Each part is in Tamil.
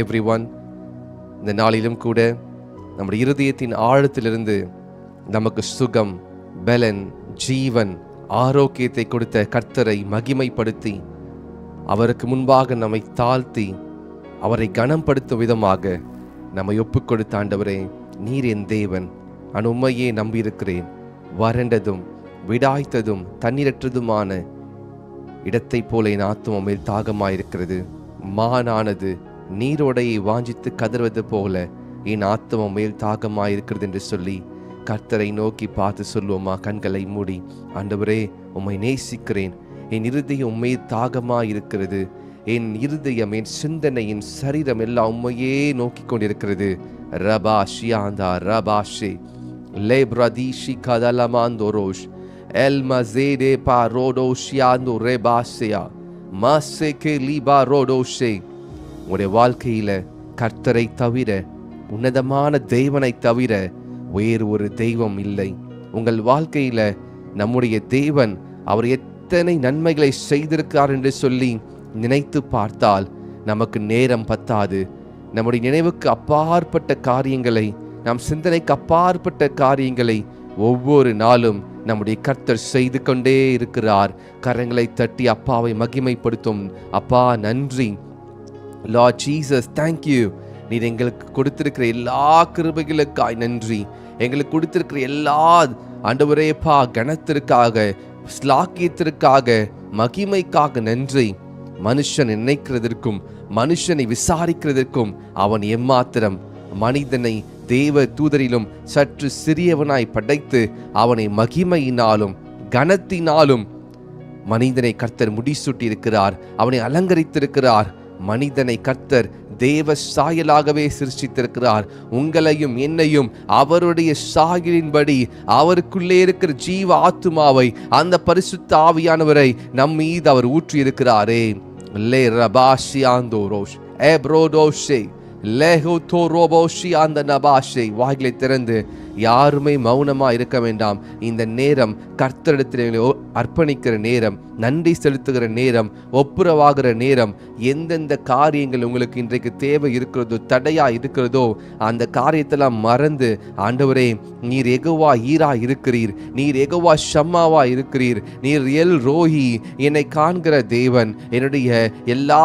everyone. இந்த நாளிலும் கூட நம்முடைய இருதயத்தின் ஆழத்திலிருந்து நமக்கு சுகம், பலன், ஜீவன், ஆரோக்கியத்தை கொடுத்த கர்த்தரை மகிமைப்படுத்தி அவருக்கு முன்பாக நம்மை தாழ்த்தி அவரை கனப்படுத்தும் விதமாக நம்மை ஒப்புக் கொடுத்த ஆண்டவரே, நீர் என் தேவன், நான் உம்மையே நம்பியிருக்கிறேன். வறண்டதும் விடாய்த்ததும் தண்ணீரற்றதுமான இடத்தை போல என் ஆத்துமா மேல் தாகமாயிருக்கிறது. மானானது நீரோடையை வாஞ்சித்து கதறுவது போல என் ஆத்துமா மேல் தாகமாயிருக்கிறது என்று சொல்லி கர்த்தரை நோக்கி பார்த்து சொல்லுவோமா? கண்களை மூடி, ஆண்டவரே உம்மை நேசிக்கிறேன், என் இருதயம் உம்மை தாகமாயிருக்கிறது, என் இருதயம், என் சிந்தனை, என் சரீரம் எல்லாம் உம்மையே நோக்கி கொண்டிருக்கிறது. ரபா ஷியாந்தா ரபாஷே லேப்ரதீஷி கதலமாந்தோரோஷ் எல்மசேடே பா ரோடோஷியாந்தோ ரெபாஷேயா மாசேகே லீபா ரோடோஷே. உங்களுடைய வாழ்க்கையில கர்த்தரை தவிர, உன்னதமான தெய்வனை தவிர வேறு ஒரு தெய்வம் இல்லை. உங்கள் வாழ்க்கையில நம்முடைய தேவன் அவர் எத்தனை நன்மைகளை செய்திருக்கிறார் என்று சொல்லி நினைத்து பார்த்தால் நமக்கு நேரம் பத்தாது. நம்முடைய நினைவுக்கு அப்பாற்பட்ட காரியங்களை, நம் சிந்தனைக்கு அப்பாற்பட்ட காரியங்களை ஒவ்வொரு நாளும் நம்முடைய கர்த்தர் செய்து கொண்டே இருக்கிறார். கரங்களை தட்டி அப்பாவை மகிமைப்படுத்தும். அப்பா நன்றி. Lord Jesus, thank you. நீர் எங்களுக்கு கொடுத்திருக்கிற எல்லா கிருபைகளுக்காய் நன்றி. எங்களுக்கு கொடுத்திருக்கிற எல்லா ஆண்டவரேப்பா கனத்திற்காக, ஸ்லாக்கியத்திற்காக, மகிமைக்காக நன்றி. மனுஷன் நினைக்கிறதற்கும் மனுஷனை விசாரிக்கிறதற்கும் அவன் எம்மாத்திரம். மனிதனை தேவ தூதரிலும் சற்று சிறியவனாய் படைத்து அவனை மகிமையினாலும் கனத்தினாலும் மனிதனை கர்த்தர் முடிசூட்டி இருக்கிறார், அவனை அலங்கரித்திருக்கிறார். மனிதனை கர்த்தர் தேவ சாயலாகவே சிருஷ்டித்திருக்கிறார். உங்களையும் என்னையும் அவருடைய சாயலின்படி, அவருக்குள்ளே இருக்கிற ஜீவ ஆத்துமாவை, அந்த பரிசுத்த ஆவியானவரை நம் மீது அவர் ஊற்றியிருக்கிறாரே. லே ரபாஷியாந்தோரோஷ் எப்ரோடோஷே லேஹோதோரோபோஷி அந்த நபாஷே. வாய்களை திறந்து யாருமே மௌனமா இருக்க வேண்டாம். இந்த நேரம் கர்த்தரிடத்தில் அர்ப்பணிக்கிற நேரம், நன்றி செலுத்துகிற நேரம், ஒப்புரவாகிற நேரம். எந்தெந்த காரியங்கள் உங்களுக்கு இன்றைக்கு தேவை இருக்கிறதோ, தடையா இருக்கிறதோ, அந்த காரியத்தெல்லாம் மறந்து, ஆண்டவரே நீர் யெகோவா ஈரா இருக்கிறீர், நீர் யெகோவா ஷம்மாவா இருக்கிறீர், நீர் எல் ரோஹி, என்னை காண்கிற தேவன், என்னுடைய எல்லா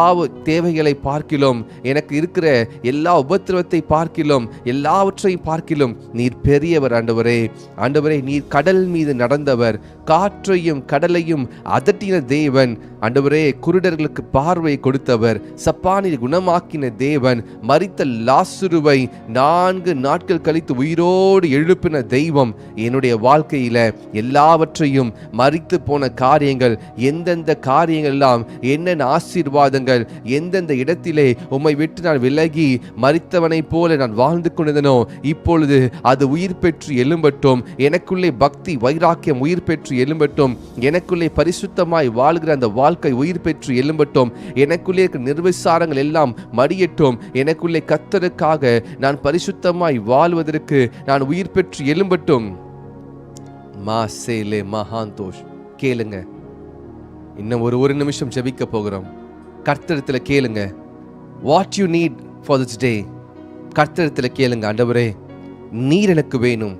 தேவைகளை பார்க்கிலும், எனக்கு இருக்கிற எல்லா உபத்திரவத்தை பார்க்கிலும், எல்லாவற்றையும் பார்க்கிலும் நீர் பெரியவர். ஆண்டவரே, ஆண்டவரே நீர் கடல் மீது நடந்தவர், காற்றையும் கடலையும் அதட்டின தேவன். ஆண்டவரே குருடர்களுக்கு பார்வை கொடுத்தவர், சப்பானில் குணமாக்கின தேவன், மரித்த லாசுருவை 4 நாட்கள் கழித்து உயிரோடு எழுப்பின தெய்வம். என்னுடைய வாழ்க்கையில எல்லாவற்றையும், மரித்து போன காரியங்கள், எந்தெந்த காரியங்கள் எல்லாம், என்னென்ன ஆசீர்வாதங்கள், எந்தெந்த இடத்திலே உம்மை விட்டு நான் விலகி மரித்தவனை போல நான் வாழ்ந்து கொண்டதனோ, இப்பொழுது அது உயிர் பெற்று எழும்பட்டும். எனக்குள்ளே பக்தி வைராக்கியம் உயிர் பெற்று எழும்பட்டும். எனக்குள்ளே பரிசுத்தமாய் வாழ்கிற அந்த வாழ்க்கை உயிர் பெற்று எழும்பட்டும். எனக்குள்ளே இருக்கிற நிர்விசாரங்கள் எல்லாம் மடியட்டும். எனக்குள்ளே கர்த்தருக்காக நான் பரிசுத்தமாய் வாழ்வதற்கு நான் உயிர் பெற்று எழும்பட்டும். மாசேலே மகாந்தோஷ். கேளுங்க, இன்னும் ஒரு நிமிஷம் ஜெபிக்க போகிறோம். கர்த்தரிடத்தில் கேளுங்க. What you need for this day. கர்த்தரிடத்தில் கேளுங்க. ஆண்டவரே நீர் எனக்கு வேணும்.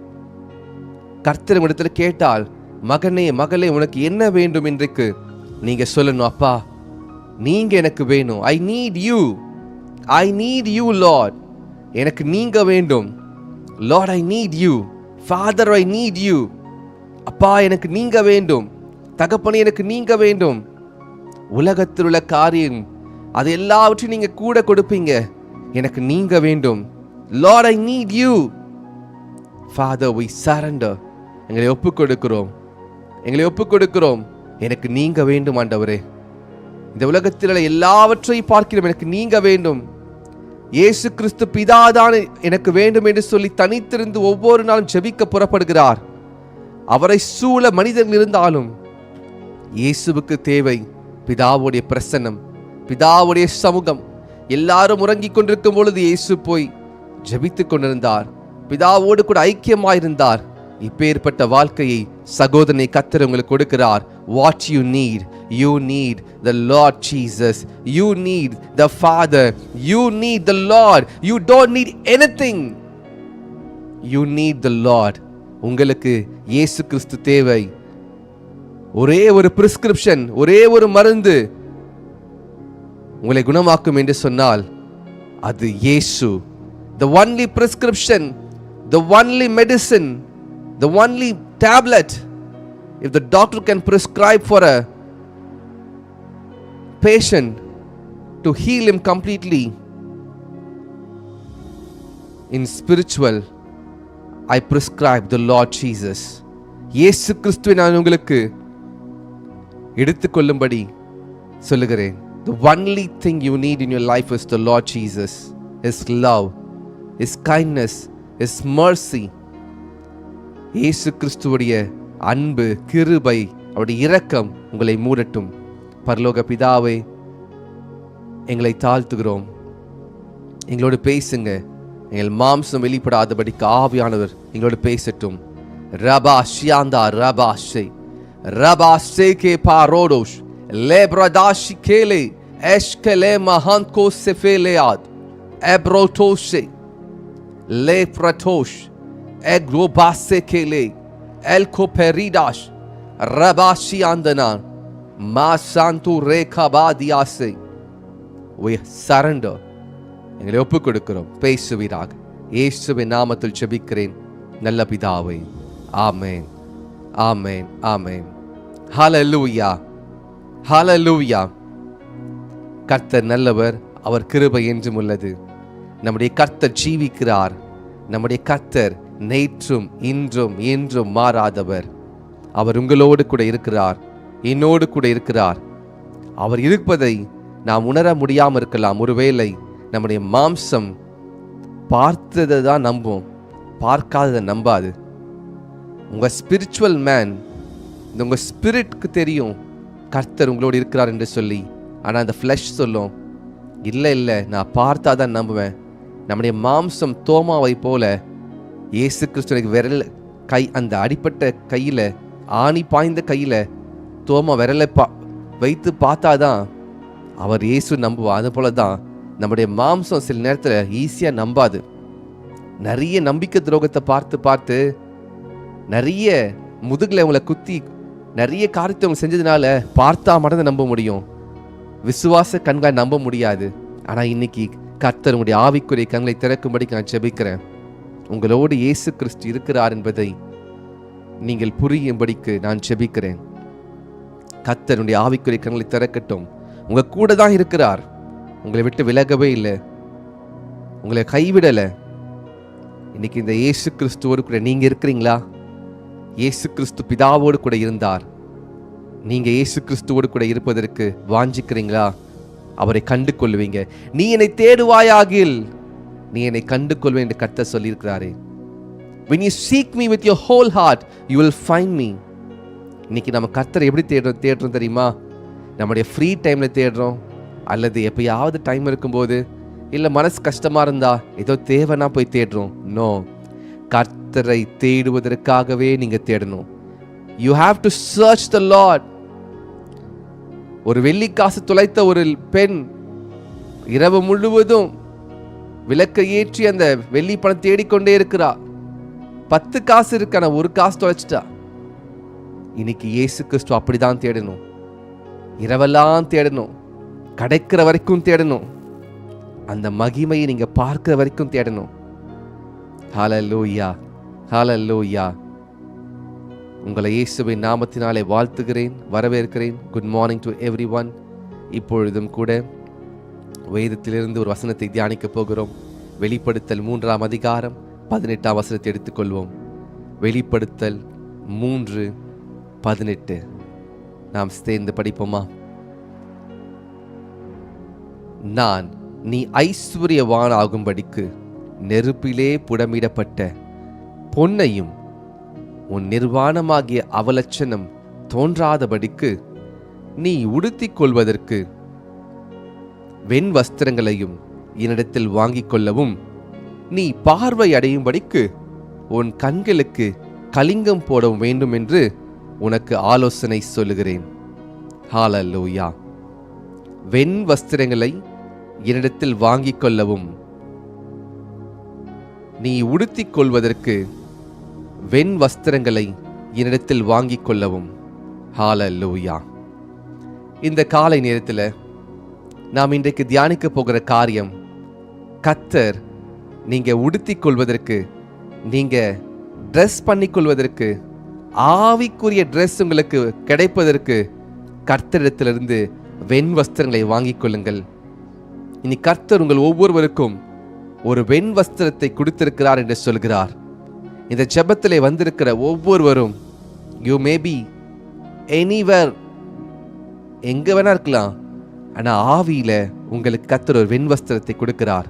கர்த்தர் இடத்துல கேட்டால், மகனே மகளே உனக்கு என்ன வேண்டும் இன்றைக்கு நீங்க சொல்லணும். அப்பா நீங்க எனக்கு வேணும். I need you, I need you Lord. எனக்கு நீங்க வேண்டும். Lord I need you. Father I need you. அப்பா எனக்கு நீங்க வேண்டும். தகப்பனே எனக்கு நீங்க வேண்டும். உலகத்தில் உள்ள காரியம் அது எல்லாவற்றையும் நீங்க கூட கொடுப்பீங்க. எனக்கு நீங்க வேண்டும். Lord I need you. Father we surrender. எங்களை ஒப்புக் கொடுக்கிறோம், எங்களை ஒப்புக் கொடுக்கிறோம். எனக்கு நீங்க வேண்டும் ஆண்டவரே. இந்த உலகத்தில் எல்லாவற்றையும் பார்க்கிறோம், எனக்கு நீங்க வேண்டும். இயேசு கிறிஸ்து பிதாதான் எனக்கு வேண்டும் என்று சொல்லி தனித்திருந்து ஒவ்வொரு நாளும் ஜெபிக்க புறப்படுகிறார். அவரை சூழ மனிதர்கள் இருந்தாலும் இயேசுவுக்கு தேவை பிதாவுடைய பிரசன்னம், பிதாவுடைய சமூகம். எல்லாரும் உறங்கிக் கொண்டிருக்கும் பொழுது இயேசு போய் ஜெபித்துக் கொண்டிருந்தார், பிதாவோடு கூட ஐக்கியமாயிருந்தார். இப்பேற்பட்ட வாழ்க்கையை சகோதரனை கர்த்தர் உங்களுக்கு கொடுக்கிறார். What you need, You need the Lord Jesus. You need the Father. You need the Lord. You don't need anything. You need the Lord. உங்களுக்கு இயேசு கிறிஸ்து தேவை. ஒரே ஒரு பிரிஸ்கிரிப்ஷன், ஒரே ஒரு மருந்து உங்களை குணமாக்கும் என்று சொன்னால் அது இயேசு. The only prescription, the only medicine, the only tablet. If the doctor can prescribe for a patient to heal him completely, in spiritual, I prescribe the Lord Jesus. இயேசு கிறிஸ்துவை நான் உங்களுக்கு எடுத்துக்கொள்ளும்படி சொல்லுகிறேன். The only thing you need in your life is the Lord Jesus. His love, His kindness, His mercy. இயேசு கிறிஸ்துவுடைய அன்பு, கிருபை, அவருடைய இரக்கம் உங்களை மூடட்டும். பரலோக பிதாவே, எங்களை தாழ்த்துகிறோம். எங்களோடு பேசுங்க. எங்கள் மாம்சம் வெளிப்படாதபடிக்கு ஆவியானவர் எங்களோடு பேசட்டும். ரபா ஷியாந்தா ரபா ஷே ரபா சேகே பாரோடோஷ் லேப்ரடாஷி கேலே எஷ்கலே மஹான்கோ செஃபேலேயாத் எப்ரோட்டோஷே லேப்ரட்டோஷ் எக்ரோபாசே கேலே எல்கோ பெரிடாஷ் ரபாஷி ஆந்தனா மா சாந்து ரேகாபாதியாசே. We surrender. எங்களை ஒப்புக் கொடுக்கிறோம். பேசுவீராக. இயேசுவின் நாமத்தில் ஜெபிக்கிறேன் நல்ல பிதாவே. ஆமென், ஆமென், ஆமென். ஹல்லேலூயா, ஹல்லேலூயா. கர்த்தர் நல்லவர், அவர் கிருபை என்றும் உள்ளது. நம்முடைய கர்த்தர் ஜீவிக்கிறார். நம்முடைய கர்த்தர் நேற்றும் இன்றும் என்றும் மாறாதவர். அவர் உங்களோடு கூட இருக்கிறார், என்னோடு கூட இருக்கிறார். அவர் இருப்பதை நாம் உணர முடியாமல் இருக்கலாம். ஒருவேளை நம்முடைய மாம்சம் பார்த்ததை தான் நம்பும், பார்க்காததை நம்பாது. உங்கள் ஸ்பிரிச்சுவல் மேன், உங்கள் ஸ்பிரிட்க்கு தெரியும் கர்த்தர் உங்களோடு இருக்கிறார் என்று சொல்லி. ஆனால் அந்த ஃப்ளஷ் சொல்லும், இல்லை இல்லை நான் பார்த்தா தான் நம்புவேன். நம்முடைய மாம்சம் தோமாவை போல இயேசு கிறிஸ்துவனுக்கு விரல் கை, அந்த அடிப்பட்ட கையில், ஆணி பாய்ந்த கையில் தோமா விரலை வைத்து பார்த்தாதான் அவர் இயேசு நம்புவா. அது போல தான் நம்முடைய மாம்சம் சில நேரத்தில் ஈஸியாக நம்பாது. நிறைய நம்பிக்கை துரோகத்தை பார்த்து பார்த்து, நிறைய முதுகில் உங்களை குத்தி நிறைய காரியத்தை அவங்க செஞ்சதுனால பார்த்தா மட்டும் நம்ப முடியும், விசுவாச கண்களை நம்ப முடியாது. ஆனால் இன்னைக்கு கர்த்தர் உங்களுடைய ஆவிக்குரிய கண்களை திறக்கும்படி நான் ஜெபிக்கிறேன். உங்களோடு இயேசு கிறிஸ்து இருக்கிறார் என்பதை நீங்கள் புரியும்படிக்கு நான் ஜெபிக்கிறேன். கர்த்தருடைய ஆவிக்குரிய கண்களை திறக்கட்டும். உங்க கூட தான் இருக்கிறார், உங்களை விட்டு விலகவே இல்லை, உங்களை கைவிடலை. இன்னைக்கு இந்த இயேசு கிறிஸ்துவோடு கூட நீங்க இருக்கிறீங்களா? இயேசு கிறிஸ்து பிதாவோடு கூட இருந்தார். நீங்க இயேசு கிறிஸ்துவோடு கூட இருப்பதற்கு வாஞ்சிக்கிறீங்களா? அவரை கண்டு கொள்வீங்க. நீ என்னை தேடுவாயாகில் நீ என்னை கண்டு கொள்வேன் என்று கர்த்தர் சொல்லியிருக்கிறாரே. When you seek me with your whole heart, you will find me. இன்னைக்கு நம்ம கர்த்தரை எப்படி தேடுறோம் தெரியுமா? நம்முடைய ஃப்ரீ டைமில் தேடுறோம், அல்லது எப்பயாவது டைம் இருக்கும்போது, இல்லை மனசு கஷ்டமாக இருந்தா ஏதோ தேவைன்னா போய் தேடுறோம். நோ, கர்த்தரை தேடுவதற்காகவே நீங்கள் தேடணும். You have to search the Lord. ஒரு வெள்ளிக்காசு துளைத்த ஒரு பெண் இரவு முழுவதும் விளக்கை ஏற்றி அந்த வெள்ளி பணம் தேடிக்கொண்டே இருக்கிறா. 10 காசு இருக்கு, ஆனால் 1 காசு தொலைச்சிட்டா. இன்னைக்கு இயேசு கிறிஸ்து அப்படிதான் தேடணும். இரவெல்லாம் தேடணும், கிடைக்கிற வரைக்கும் தேடணும், அந்த மகிமையை நீங்க பார்க்கிற வரைக்கும் தேடணும். ஹல்லேலூயா, ஹல்லேலூயா. உங்களை இயேசுவின் நாமத்தினாலே வாழ்த்துகிறேன், வரவேற்கிறேன். Good morning to everyone. இப்பொழுதும் கூட வேதத்திலிருந்து ஒரு வசனத்தை தியானிக்க போகிறோம். வெளிப்படுத்தல் 3ஆம் அதிகாரம் 18ஆம் வசனத்தை எடுத்துக்கொள்வோம். வெளிப்படுத்தல் 3:18 நாம் சேர்ந்து படிப்போமா? நான் நீ ஐஸ்வர்யவான் ஆகும்படிக்கு நெருப்பிலே புடமிடப்பட்ட பொன்னையும் உன் நிர்வாணமாகிய அவலட்சணம் தோன்றாதபடிக்கு நீ உடுத்திக் கொள்வதற்கு வெண் வஸ்திரங்களையும் என்னிடத்தில் வாங்கிக் கொள்ளவும், நீ பார்வை அடையும்படிக்கு உன் கண்களுக்கு கலிங்கம் போடவும் வேண்டும் என்று உனக்கு ஆலோசனை சொல்லுகிறேன். ஹalleluya. வெண் வஸ்திரங்களை என்னிடத்தில் வாங்கிக் கொள்ளவும், நீ உடுத்திக் கொள்வதற்கு வெண் வஸ்திரங்களை என்னிடத்தில் வாங்கிக் கொள்ளவும். ஹalleluya. இந்த காலை நேரத்தில் நாம் இன்றைக்கு தியானிக்க போகிற காரியம், கர்த்தர் நீங்க உடுத்திக் கொள்வதற்கு, நீங்க ட்ரெஸ் பண்ணிக்கொள்வதற்கு, ஆவிக்குரிய ட்ரெஸ் உங்களுக்கு கிடைப்பதற்கு கர்த்தரிடத்திலிருந்து வெண் வஸ்திரங்களை வாங்கிக் கொள்ளுங்கள். இனி கர்த்தர் உங்கள் ஒவ்வொருவருக்கும் ஒரு வெண் வஸ்திரத்தை கொடுத்திருக்கிறார் என்று சொல்கிறார். இந்த ஜெபத்திலே வந்திருக்கிற ஒவ்வொருவரும், யூ மே பி எனிவேர், எங்க வேணா இருக்கலாம், ஆனா ஆவியில உங்களுக்கு கர்த்தர் ஒரு வெண் வஸ்திரத்தை கொடுக்கிறார்.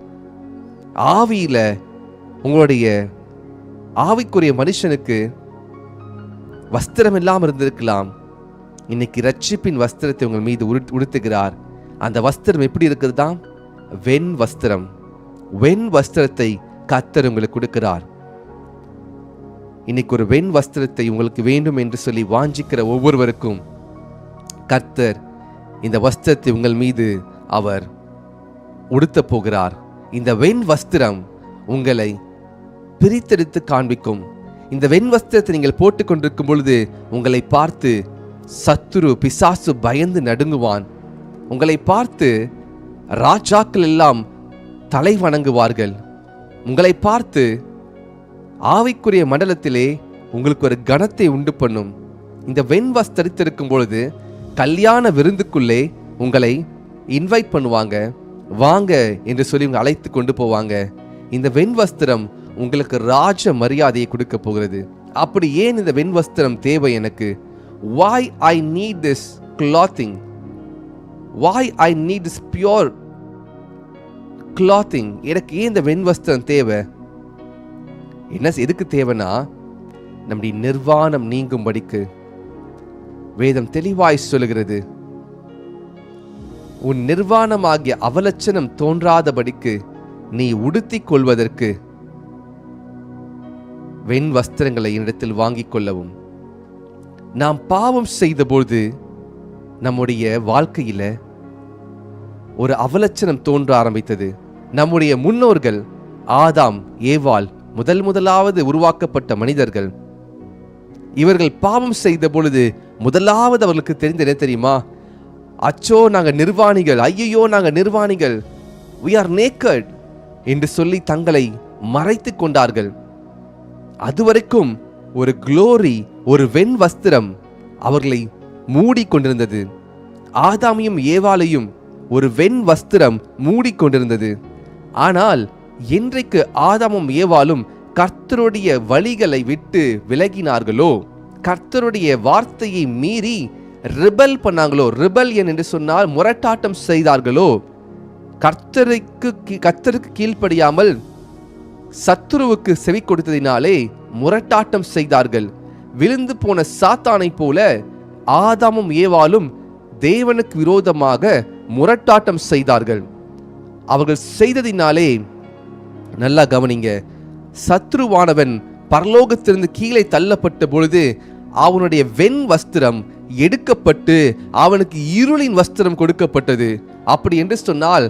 ஆவியில உங்களுடைய ஆவிக்குரிய மனுஷனுக்கு வஸ்திரம் இல்லாமல் இருந்திருக்கலாம். இன்னைக்கு ரட்சிப்பின் வஸ்திரத்தை உங்கள் மீது உடுத்துகிறார். அந்த வஸ்திரம் எப்படி இருக்குதுதா? வெண் வஸ்திரம். வெண் வஸ்திரத்தை கர்த்தர் உங்களுக்கு கொடுக்கிறார். இன்னைக்கு ஒரு வெண் வஸ்திரத்தை உங்களுக்கு வேண்டும் என்று சொல்லி வாஞ்சிக்கிற ஒவ்வொருவருக்கும் கர்த்தர் இந்த வஸ்திரத்தை உங்கள் மீது அவர் உடுத்த போகிறார். இந்த வெண் வஸ்திரம் உங்களை பிரித்தெடுத்து காண்பிக்கும். இந்த வெண் வஸ்திரத்தை நீங்கள் போட்டுக்கொண்டிருக்கும் பொழுது உங்களை பார்த்து சத்துரு பிசாசு பயந்து நடுங்குவான். உங்களை பார்த்து ராஜாக்கள் எல்லாம் தலை வணங்குவார்கள். உங்களை பார்த்து ஆவிக்குரிய மண்டலத்திலே உங்களுக்கு ஒரு கணத்தை உண்டு பண்ணும். இந்த வெண் வஸ்திரத்திருக்கும் பொழுது கல்யாண விருந்துக்குள்ளே உங்களை இன்வைட் பண்ணுவாங்க, வாங்க என்று சொல்லி உங்களை அழைத்து கொண்டு போவாங்க. இந்த வெண் வஸ்திரம் உங்களுக்கு ராஜ மரியாதையை கொடுக்க போகிறது. அப்படி ஏன் இந்த வெண் வஸ்திரம் தேவை எனக்கு? Why I need this clothing? Why I need this pure clothing? எனக்கு ஏன் இந்த வெண் வஸ்திரம் தேவை? எதுக்கு தேவைன்னா, நம்முடைய நிர்வாணம் நீங்கும்படிக்கு. வேதம் தெளிவாய் சொல்லுகிறது, உன் நிர்வாணமாகிய அவலட்சணம் தோன்றாதபடிக்கு நீ உடுத்திக் கொள்வதற்கு வெண் வஸ்திரங்களை என்னிடத்தில் வாங்கிக் கொள்ளவும். நாம் பாவம் செய்தபோது நம்முடைய வாழ்க்கையில ஒரு அவலட்சணம் தோன்ற ஆரம்பித்தது. நம்முடைய முன்னோர்கள் ஆதாம் ஏவாள் முதலாவது உருவாக்கப்பட்ட மனிதர்கள், இவர்கள் பாவம் செய்த பொழுது முதலாவது அவர்களுக்கு தெரிந்த என்ன தெரியுமா? அச்சோ நாங்கள் நிர்வாணிகள், ஐயோ நாங்கள் நிர்வாணிகள், we are naked என்று சொல்லி தங்களை மறைத்து கொண்டார்கள். அதுவரைக்கும் ஒரு குளோரி, ஒரு வெண் வஸ்திரம் அவர்களை மூடிக்கொண்டிருந்தது. ஆதாமையும் ஏவாளையும் ஒரு வெண் வஸ்திரம் மூடிக்கொண்டிருந்தது. ஆனால் என்றைக்கு ஆதாமும் ஏவாளும் கர்த்தருடைய வழிகளை விட்டு விலகினார்களோ, கர்த்தருடைய வார்த்தையை மீறி ரிபல் பண்ணாங்களோ, ரிபல்யன் என்று சொன்னால் முரட்டாட்டம் செய்தார்களோ, கர்த்தருக்கு கீழ்ப்படியாமல் சத்துருவுக்கு செவி கொடுத்ததினாலே முரட்டாட்டம் செய்தார்கள். விழுந்து போன சாத்தானை போல ஆதாமும் ஏவாளும் தேவனுக்கு விரோதமாக முரட்டாட்டம் செய்தார்கள். அவர்கள் செய்ததினாலே, நல்லா கவனிங்க, சத்ருவானவன் பரலோகத்திலிருந்து கீழே தள்ளப்பட்ட பொழுது அவனுடைய வெண் வஸ்திரம் எடுக்கப்பட்டு அவனுக்கு இருளின் வஸ்திரம் கொடுக்கப்பட்டது. அப்படி என்று சொன்னால்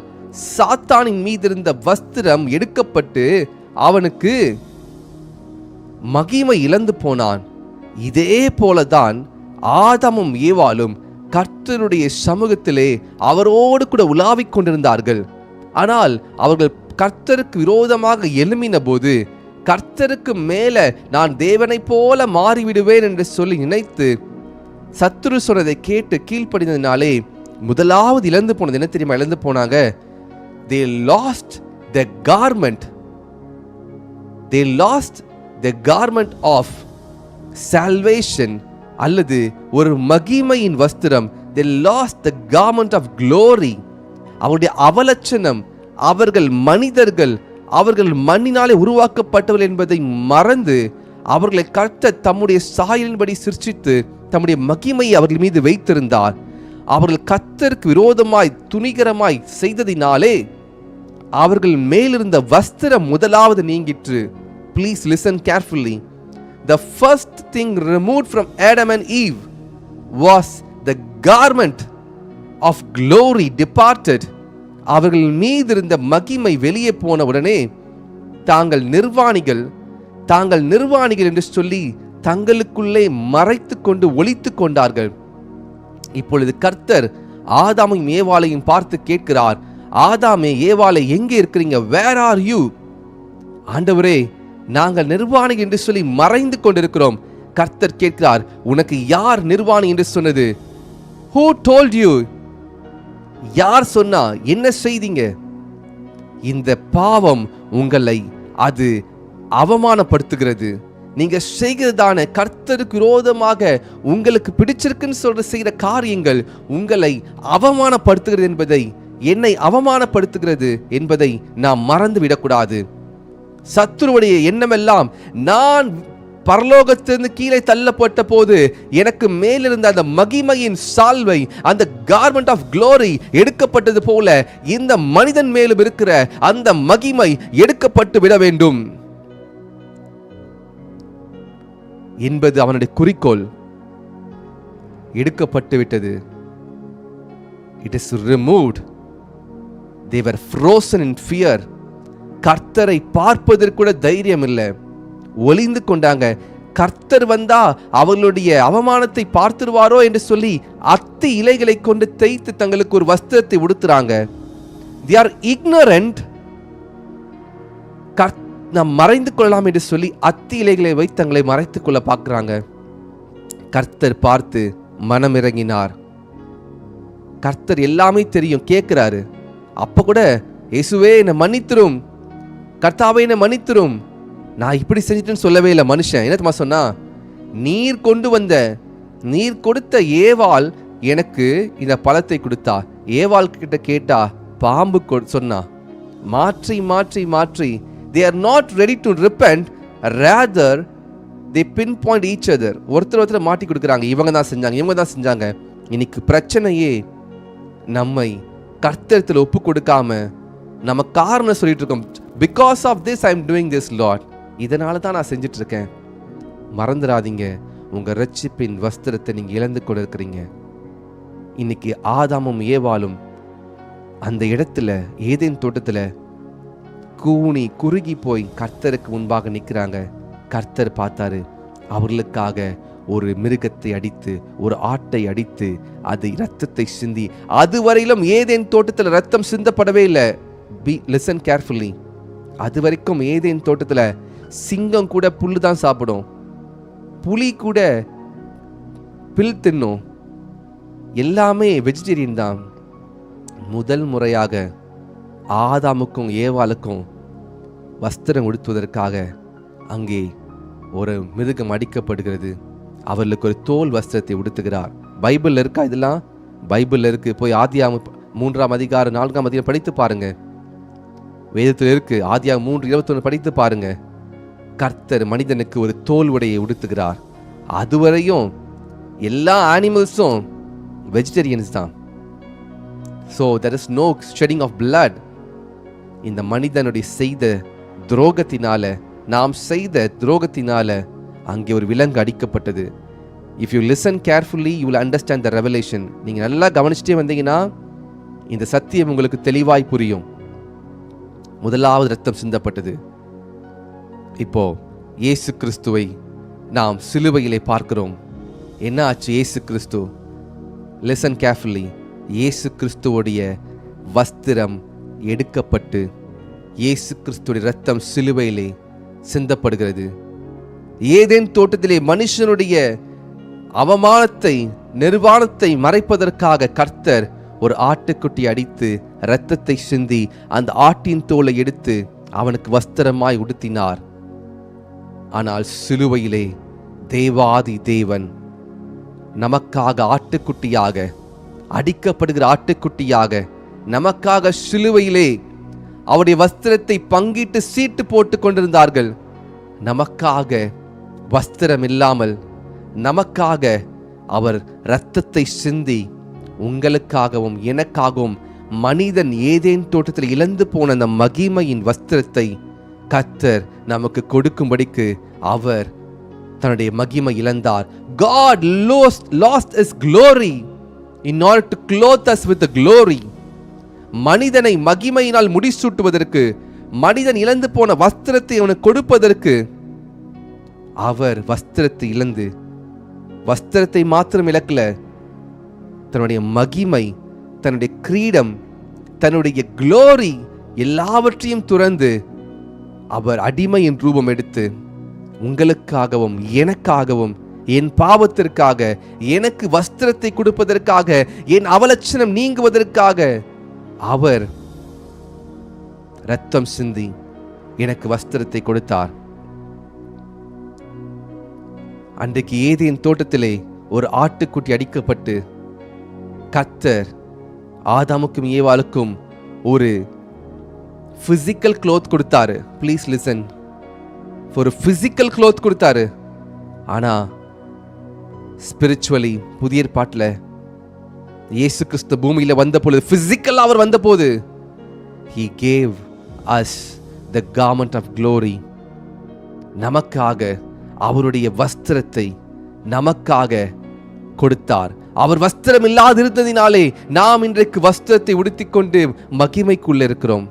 சாத்தானின் மீது இருந்த வஸ்திரம் எடுக்கப்பட்டு அவனுக்கு மகிமை இழந்து போனான். இதே போலதான் ஆதாமும் ஏவாளும் கர்த்தருடைய சமூகத்திலே அவரோடு கூட உலாவிக் கொண்டிருந்தார்கள். ஆனால் அவர்கள் கர்த்தருக்கு விரோதமாக எழும்பின போது, கர்த்தருக்கு மேல நான் தேவனை போல மாறிவிடுவேன் என்று சொல்லி நினைத்து சத்துரு சொன்னதை கேட்டு கீழ்ப்படிந்ததினாலே முதலாவது இழந்து போனது என்ன தெரியுமா? இழந்து போனாங்க. They lost the garment. They lost the garment of salvation, அல்லது ஒரு மகிமையின் வஸ்திரம். They lost the garment of glory. அவருடைய அவலட்சணம், அவர்கள் மனிதர்கள், அவர்கள் மண்ணினாலே உருவாக்கப்பட்டவர்கள் என்பதை மறந்து அவர்களை கர்த்தர் தம்முடைய சாயலின்படி சிருஷ்டித்து தம்முடைய மகிமையை அவர்கள் மீது வைத்திருந்தார். அவர்கள் கர்த்தருக்கு விரோதமாய் துணிகரமாய் செய்ததினாலே அவர்கள் மேலிருந்த வஸ்திரம் முதலாவது நீங்கிற்று. Please listen carefully. The first thing removed from Adam and Eve was the garment of glory departed. அவர்கள் மீது இருந்த மகிமை வெளியே போன உடனே தாங்கள் நிர்வாணிகள் என்று சொல்லி தங்களுக்குள்ளே மறைத்து கொண்டு ஒளித்து கொண்டார்கள். இப்பொழுது கர்த்தர் ஆதாமையும் ஏவாளையும் பார்த்து கேட்கிறார், ஆதாமே ஏவாளை எங்கே இருக்கிறீங்க? Where are you? ஆண்டவரே, நாங்கள் நிர்வாணி என்று சொல்லி மறைந்து கொண்டிருக்கிறோம். கர்த்தர் கேட்கிறார், உனக்கு யார் நிர்வாணி என்று சொன்னது? Who told you? யார் சொன்னா? என்ன செய்தீங்க? இந்த பாவம் உங்களை அது அவமானப்படுத்துகிறது. நீங்க செய்கிறதான கர்த்தருக்கு விரோதமாக உங்களுக்கு பிடிச்சிருக்குன்னு சொல்ற செய்கிற காரியங்கள் உங்களை அவமானப்படுத்துகிறது என்பதை, என்னை அவமானப்படுத்துகிறது என்பதை நாம் மறந்து விடக்கூடாது. சத்துருவுடைய எண்ணமெல்லாம், நான் பரலோகத்திலிருந்து கீழே தள்ளப்பட்ட போது எனக்கு மேலிருந்த அந்த மகிமையின் சால்வை, அந்த கார்மெண்ட் ஆஃப் க்ளோரி எடுக்கப்பட்டது போல இந்த மனிதன் மேலும் இருக்கிற அந்த மகிமை எடுக்கப்பட்டு விட வேண்டும் என்பது அவனுடைய குறிக்கோள். எடுக்கப்பட்டு விட்டது. It is removed. They were frozen in fear. கர்த்தரை பார்ப்பதற்கு கூட தைரியம் இல்லை, ஒளிந்து கொண்டாங்க. கர்த்தர் வந்தா அவர்களுடைய அவமானத்தை பார்த்துருவாரோ என்று சொல்லி அத்தி இலைகளை கொண்டு தேய்த்து தங்களுக்கு ஒரு வஸ்திரத்தை உடுத்துறாங்க. They are ignorant. நாம் மறைந்து கொள்ளலாம் என்று சொல்லி அத்தி இலைகளை வைத்து தங்களை மறைத்துக் கொள்ள பார்க்கிறாங்க. கர்த்தர் பார்த்து மனம் இறங்கினார். கர்த்தர் எல்லாமே தெரியும், கேட்கிறாரு. அப்ப கூட இயேசுவே என்னை மன்னித்திரும், கர்த்தாவே என்னை மன்னித்திரும், நான் இப்படி செஞ்சிட்டேன்னு சொல்லவே இல்லை. மனுஷன் என்ன சொன்னா, நீர் கொடுத்த ஏவாள் எனக்கு இந்த பழத்தை கொடுத்தா. ஏவாள் கிட்ட கேட்டா பாம்பு சொன்னா. மாற்றி மாற்றி மாற்றி they are not ready to repent, rather they pinpoint each other. ஒருத்தர் மாட்டி கொடுக்குறாங்க. இவங்க தான் செஞ்சாங்க. இன்னைக்கு பிரச்சனையே நம்மை கர்த்தரத்தில் ஒப்பு கொடுக்காம நம்ம காரணம் சொல்லிட்டு இருக்கோம். Because of this I am doing this, Lord. இதனால தான் நான் செஞ்சிட்டு இருக்கேன். மறந்துடாதீங்க, உங்க ரட்சிப்பின் வஸ்திரத்தை நீங்க இழந்து கொண்டு இருக்கிறீங்க. இன்னைக்கு ஆதாமும் ஏவாளும் அந்த இடத்துல, ஏதேன் தோட்டத்துல கூனி குறுகி போய் கர்த்தருக்கு முன்பாக நிற்கிறாங்க. கர்த்தர் பார்த்தாரு. அவர்களுக்காக ஒரு மிருகத்தை அடித்து, ஒரு ஆட்டை அடித்து, அது இரத்தத்தை சிந்தி, அதுவரையிலும் ஏதேன் தோட்டத்தில் ரத்தம் சிந்தப்படவே இல்லை. Listen carefully. அது வரைக்கும் ஏதேன் தோட்டத்தில் சிங்கம் கூட புல்லு தான் சாப்பிடும், புலி கூட பில் தின்னும், எல்லாமே வெஜிடேரியன் தான். முதல் முறையாக ஆதாமுக்கும் ஏவாளுக்கும் வஸ்திரம் உடுத்துவதற்காக அங்கே ஒரு மிருகம் அடிக்கப்படுகிறது. அவர்களுக்கு ஒரு தோல் வஸ்திரத்தை உடுத்துகிறார். பைபிள்ல இருக்கா இதெல்லாம்? பைபிள்ல இருக்கு. போய் ஆதியாகமம் 3ஆம் அதிகாரம் 4ஆம் அதிகாரம் படித்து பாருங்க. வேதத்தில் இருக்கு. ஆதியாகமம் 3:21 படித்து பாருங்க. கர்த்தர் மனிதனுக்கு ஒரு தோல் உடையை உடுத்துகிறார். அதுவரையும் எல்லா அனிமல்ஸும் வெஜிடேரியன்ஸ் தான். So there is no shedding of blood. இந்த மனிதனுடைய செய்த துரோகத்தினால, நாம் செய்த துரோகத்தினால அங்கே ஒரு விலங்கு அடிக்கப்பட்டது. If you listen carefully, you will understand the revelation. நீங்க நல்லா கவனிச்சுட்டே வந்தீங்கன்னா இந்த சத்தியம் உங்களுக்கு தெளிவாய் புரியும். முதலாவது ரத்தம் சிந்தப்பட்டது. இப்போ இயேசு கிறிஸ்துவை நாம் சிலுவையிலே பார்க்கிறோம். என்ன ஆச்சு? இயேசு கிறிஸ்து, listen carefully, இயேசு கிறிஸ்துவோடைய வஸ்திரம் எடுக்கப்பட்டு இயேசு கிறிஸ்துடைய ரத்தம் சிலுவையிலே சிந்தப்படுகிறது. ஏதேன் தோட்டத்திலே மனுஷனுடைய அவமானத்தை, நிர்வாணத்தை மறைப்பதற்காக கர்த்தர் ஒரு ஆட்டுக்குட்டி அடித்து இரத்தத்தை சிந்தி அந்த ஆட்டின் தோலை எடுத்து அவனுக்கு வஸ்திரமாய் உடுத்தினார். ஆனால் சிலுவையிலே தேவாதி தேவன் நமக்காக ஆட்டுக்குட்டியாக, அடிக்கப்படுகிற ஆட்டுக்குட்டியாக நமக்காக சிலுவையிலே அவருடைய வஸ்திரத்தை பங்கிட்டு சீட்டு போட்டு கொண்டிருந்தார்கள். நமக்காக வஸ்திரம் இல்லாமல் நமக்காக அவர் இரத்தத்தை சிந்தி உங்களுக்காகவும் எனக்காகவும் மனிதன் ஏதேன் தோட்டத்தில் இழந்து போன அந்த மகிமையின் வஸ்திரத்தை கர்த்தர் நமக்கு கொடுக்கும்படிக்கு அவர் தன்னுடைய மகிமை இழந்தார். God lost his glory. in order to clothe us with the glory. மனிதனை மகிமையினால் முடிசூட்டுவதற்கு, மனிதன் இழந்து போன வஸ்திரத்தை அவனுக்கு கொடுப்பதற்கு அவர் வஸ்திரத்தை இழந்து, வஸ்திரத்தை மாத்திரம் இழக்கல, தன்னுடைய மகிமை, தன்னுடைய கிரீடம், தன்னுடைய குளோரி எல்லாவற்றையும் துறந்து அவர் அடிமையின் ரூபம் எடுத்து உங்களுக்காகவும் எனக்காகவும் என் பாவத்திற்காக, எனக்கு வஸ்திரத்தை கொடுப்பதற்காக, என் அவலட்சணம் நீங்குவதற்காக அவர் இரத்தம் சிந்தி எனக்கு வஸ்திரத்தை கொடுத்தார். அன்றைக்கு ஏதேன் தோட்டத்திலே ஒரு ஆட்டுக்குட்டி அடிக்கப்பட்டு கர்த்தர் ஆதாமுக்கும் ஏவாளுக்கும் ஒரு பிசிக்கல் க்ளோத் கொடுத்தாரு. ப்ளீஸ் லிசன், ஒரு பிசிக்கல் க்ளோத் கொடுத்தாரு. ஆனா ஸ்பிரிச்சுவலி புதிய ஏற்பாட்டில் இயேசு கிறிஸ்து பூமியில வந்த பொழுது, பிசிக்கல் அவர் வந்த போது, he gave us the garment of glory. நமக்காக அவருடைய வஸ்திரத்தை நமக்காக கொடுத்தார். அவர் வஸ்திரம் இல்லாதிருந்ததினாலே நாம் இன்றைக்கு வஸ்திரத்தை உடுத்திக்கொண்டு மகிமைக்குள்ள இருக்கிறோம்.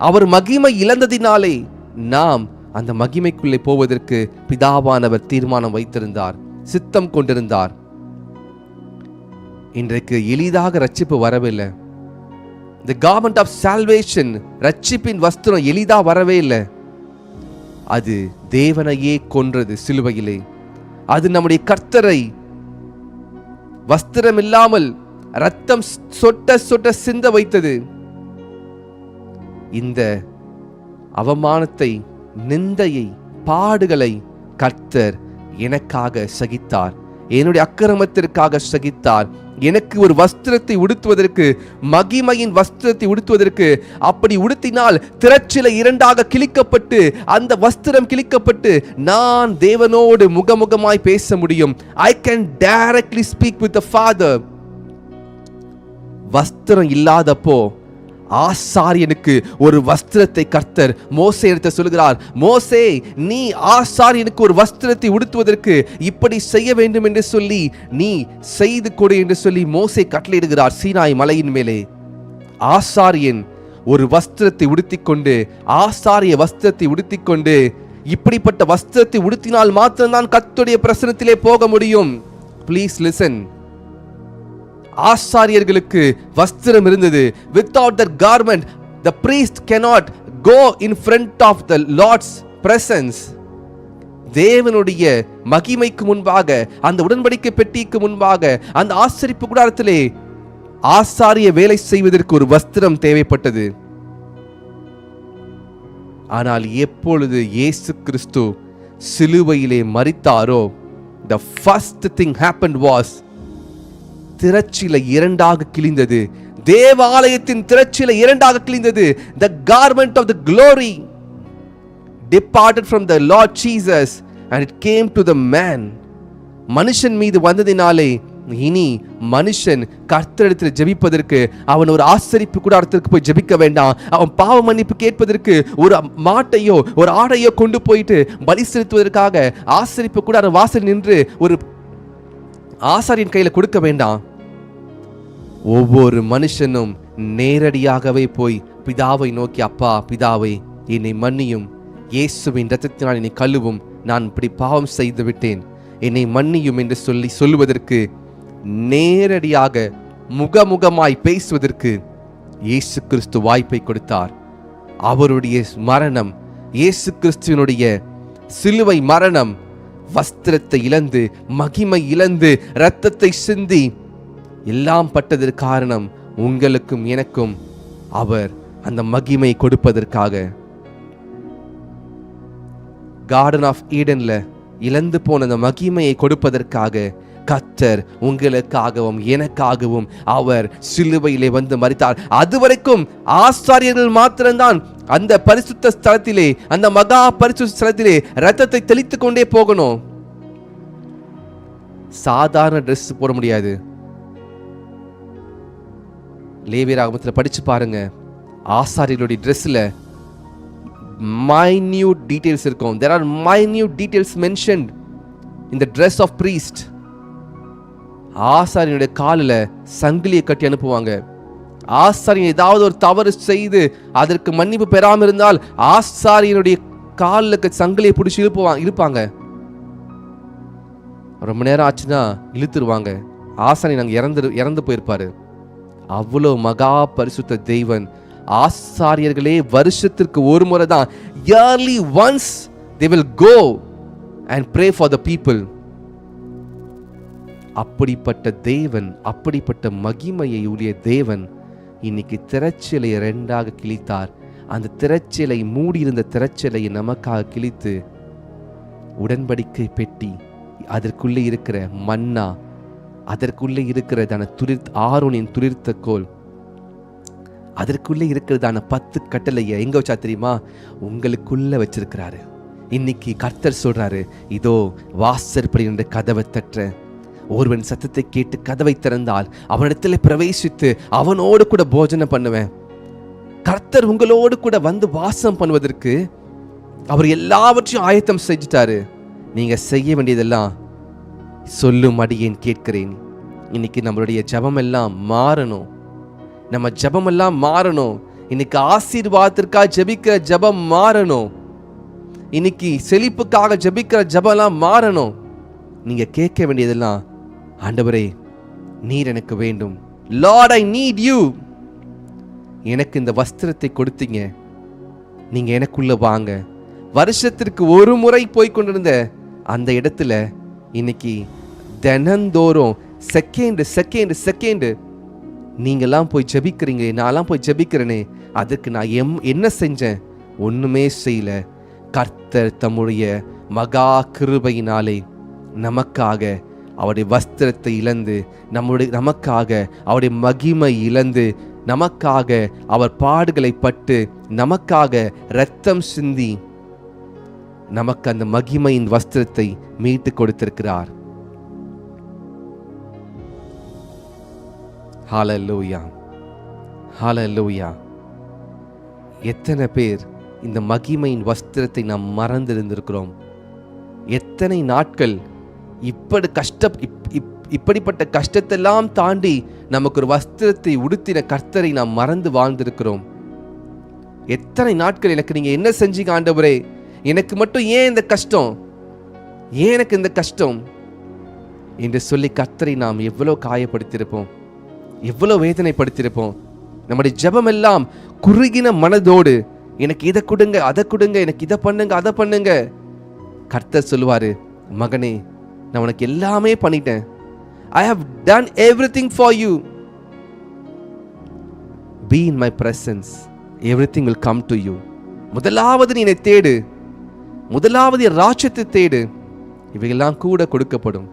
அவர் மகிமை இழந்ததினாலே நாம் அந்த மகிமைக்குள்ளே போவதற்கு பிதாவானவர் தீர்மானம் வைத்திருந்தார், சித்தம் கொண்டிருந்தார். இன்றைக்கு எளிதாக ரட்சிப்பு வரவில்லை. The garment of salvation, ரட்சிப்பின் வஸ்திரம் எளிதா வரவே இல்லை. அது தேவனையே கொன்றது சிலுவையிலே. அது நம்முடைய கர்த்தரை வஸ்திரம் இல்லாமல் ரத்தம் சொட்ட சொட்ட சிந்த வைத்தது. இந்த அவமானத்தை, நிந்தையை, பாடுகளை கர்த்தர் எனக்காக சகித்தார், என்னுடைய அக்கிரமத்திற்காக சகித்தார். எனக்கு ஒரு வஸ்திரத்தை உடுத்துவதற்கு, மகிமையின் வஸ்திரத்தை உடுத்துவதற்கு, அப்படி உடுத்தினால் திரச்சில இரண்டாக கிழிக்கப்பட்டு, அந்த வஸ்திரம் கிழிக்கப்பட்டு நான் தேவனோடு முகமுகமாய் பேச முடியும். I can directly speak with the Father. வஸ்திரம் இல்லாதப்போ ஆசாரியனுக்கு ஒரு வஸ்திரத்தை கர்த்தர் மோசே எடுத்து சொல்கிறார். மோசே, நீ ஆசாரியனுக்கு ஒரு வஸ்திரத்தை உடுத்துவதற்கு இப்படி செய்ய வேண்டும் என்று சொல்லி நீ செய்து கொடு என்று சொல்லி மோசே கட்டளையிடுகிறார் சீனாய் மலையின் மேலே. ஆசாரியன் ஒரு வஸ்திரத்தை உடுத்திக்கொண்டு, ஆசாரிய வஸ்திரத்தை உடுத்திக்கொண்டு, இப்படிப்பட்ட வஸ்திரத்தை உடுத்தினால் மாத்திரம்தான் கர்த்தருடைய பிரசன்னத்திலே போக முடியும். Please listen. ஆசாரியர்களுக்கு வஸ்திரம் இருந்தது. Without that garment the priest cannot go in front of the Lord's presence. தேவனுடைய மகிமைக்கு முன்பாக, அந்த உடன்படிக்கை பெட்டிக்கு முன்பாக, அந்த ஆசரிப்பு கூடாரத்திலே ஆசாரிய வேலை செய்வதற்கு ஒரு வஸ்திரம் தேவைப்பட்டது. ஆனால் எப்பொழுது இயேசு கிறிஸ்து சிலுவையிலே மரித்தாரோ, the first thing happened was, திரச்சில இரண்டாக கிழிந்தது. தேவாலயத்தின் திரச்சில இரண்டாக கிழிந்தது. The garment of the glory departed from the Lord Jesus and it came to the man. மனுஷன் மீது வந்ததினாலே இனி மனுஷன் கர்த்தரிடத்தில் ஜெபிப்பதற்கு அவன் ஒரு ஆசரிப்பு கூடாரத்திற்கு போய் ஜெபிக்க வேண்டாம். அவன் பாவ மன்னிப்பு கேட்பதற்கு ஒரு மாட்டையோ ஒரு ஆடையோ கொண்டு போயிட்டு பலி செலுத்துவதற்காக ஆசரிப்பு கூடார வாசல் நின்று ஒரு ஆசாரியின் கையில கொடுக்க வேண்டாம். ஒவ்வொரு மனுஷனும் நேரடியாகவே போய் பிதாவை நோக்கி, அப்பா பிதாவை என்னை மன்னியும், இயேசுவின் இரத்தத்தினால் என்னை கழுவும், நான் இப்படி பாவம் செய்து விட்டேன், என்னை மன்னியும் என்று சொல்லி சொல்லுவதற்கு, நேரடியாக முகமுகமாய் பேசுவதற்கு இயேசு கிறிஸ்து வாய்ப்பை கொடுத்தார். அவருடைய மரணம், இயேசு கிறிஸ்துவினுடைய சிலுவை மரணம், வஸ்திரத்தை இழந்து, மகிமை இழந்து, இரத்தத்தை சிந்தி எல்லாம் பட்டதற்கு காரணம் உங்களுக்கும் எனக்கும் அவர் அந்த மகிமை கொடுப்பதற்காக. கார்டன் ஆஃப் ஈடன்ல இழந்து போன அந்த மகிமையை கொடுப்பதற்காக கர்த்தர் உங்களுக்காகவும் எனக்காகவும் அவர் சிலுவையிலே வந்து மரித்தார். அதுவரைக்கும் ஆசாரியர்கள் மாத்திரம்தான் அந்த பரிசுத்த ஸ்தலத்திலே, அந்த மகா பரிசுத்த ஸ்தலத்திலே ரத்தத்தை தெளித்துக் கொண்டே போகணும். சாதாரண ட்ரெஸ் போட முடியாது. லேவியராகமத்தில் படிச்சு பாருங்க, ஆசாரியர்களுடைய ட்ரெஸ்ல minute details இருக்கும். There are minute details mentioned in the dress of priest. ஆசாரியனுடைய காலில் சங்கிலியை கட்டி அனுப்புவாங்க. ஆசாரியன் ஏதாவது ஒரு தவறு செய்து அதற்கு மன்னிப்பு பெறாமல் இருந்தால் ஆசாரியனுடைய காலுக்கு சங்கிலியை பிடிச்சி இழுப்பாங்க. ரொம்ப நேரம் ஆச்சுன்னா இழுத்துருவாங்க. ஆசாரியன் அங்கே இறந்து போயிருப்பாரு. அவ்வளோ மகா பரிசுத்த தெய்வன். ஆசாரியர்களே வருஷத்திற்கு ஒரு முறை தான், yearly once they will go and pray for the people. அப்படிப்பட்ட தேவன், அப்படிப்பட்ட மகிமையை உடைய தேவன் இன்னைக்கு திரைச்சீலையை ரெண்டாக கிழித்தார். அந்த திரைச்சீலை மூடியிருந்த திரைச்சீலையை நமக்காக கிழித்து உடன்படிக்கை பெட்டி, அதற்குள்ளே இருக்கிற மன்னா, அதற்குள்ளே இருக்கிறதான ஆரோனின் துளிர்த்த கோல், அதற்குள்ளே இருக்கிறதான 10 கட்டளையை எங்க வச்சா தெரியுமா? உங்களுக்குள்ள வச்சிருக்கிறாரு. இன்னைக்கு கர்த்தர் சொல்றாரு, இதோ வாசற்படி என்ற கதவை தட்டுற, ஒருவன் சத்தத்தை கேட்டு கதவை திறந்தால் அவனிடத்தில் பிரவேசித்து அவனோடு கூட போஜனம் பண்ணுவேன். கர்த்தர் உங்களோடு கூட வந்து வாசம் பண்ணுவதற்கு அவர் எல்லாவற்றையும் ஆயத்தம் செஞ்சுட்டாரு. நீங்க செய்ய வேண்டியதெல்லாம் சொல்லும் அடியேன் கேட்கிறேன். இன்னைக்கு நம்மளுடைய ஜபம் எல்லாம் மாறணும். நம்ம ஜபம் எல்லாம் மாறணும். இன்னைக்கு ஆசீர்வாதத்திற்காக ஜபிக்கிற ஜபம் மாறணும். இன்னைக்கு செழிப்புக்காக ஜபிக்கிற ஜபம் எல்லாம் மாறணும். நீங்க கேட்க வேண்டியதெல்லாம், ஆண்டவரே நீர் எனக்கு வேண்டும். Lord I need you. எனக்கு இந்த வஸ்திரத்தை கொடுத்தீங்க, நீங்க எனக்குள்ள வாங்க. வருஷத்திற்கு ஒரு முறை போய் கொண்டிருந்த அந்த இடத்துல இன்னைக்கு தினந்தோறும் செகண்ட் நீங்கெல்லாம் போய் ஜபிக்கிறீங்க, நான்லாம் போய் ஜபிக்கிறேனே, அதுக்கு நான் என்ன செஞ்சேன்? ஒண்ணுமே செய்யல. கர்த்தர் தம்முடைய மகா கிருபையினாலே நமக்காக அவருடைய வஸ்திரத்தை இழந்து, நமக்காக அவருடைய மகிமை இழந்து, நமக்காக அவர் பாடுகளை பட்டு, நமக்காக இரத்தம் சிந்தி நமக்கு அந்த மகிமையின் வஸ்திரத்தை மீட்டு கொடுத்திருக்கிறார். ஹல்லேலூயா, ஹல்லேலூயா. எத்தனை பேர் இந்த மகிமையின் வஸ்திரத்தை நாம் மறந்திருந்திருக்கிறோம்? எத்தனை நாட்கள் இப்படிப்பட்ட கஷ்டத்தெல்லாம் தாண்டி நமக்கு ஒரு வஸ்திரத்தை உடுத்தின கர்த்தரை நாம் மறந்து வாழ்ந்திருக்கிறோம். எத்தனை நாட்கள் எனக்கு நீங்க என்ன செஞ்சீங்க ஆண்டவரே, எனக்கு மட்டும் ஏன் இந்த கஷ்டம், ஏன் எனக்கு இந்த கஷ்டம் என்று சொல்லி கர்த்தரை நாம் எவ்வளவு காயப்படுத்தியிருப்போம், எவ்வளவு வேதனைப்படுத்தியிருப்போம். நம்முடைய ஜெபம் எல்லாம் குறுகின மனதோடு, எனக்கு இதை கொடுங்க, அதை கொடுங்க, எனக்கு இதை பண்ணுங்க, அதை பண்ணுங்க. கர்த்தர் சொல்லுவாரு, மகனே நான் உனக்கு எல்லாமே பண்ணிட்டேன். I have done everything for you. Be in my presence. Everything will come to you. முதலாவது நீ என்னை தேடு, முதலாவது என் ராஜ்யத்தை தேடு, இவையெல்லாம் கூட கொடுக்கப்படும்.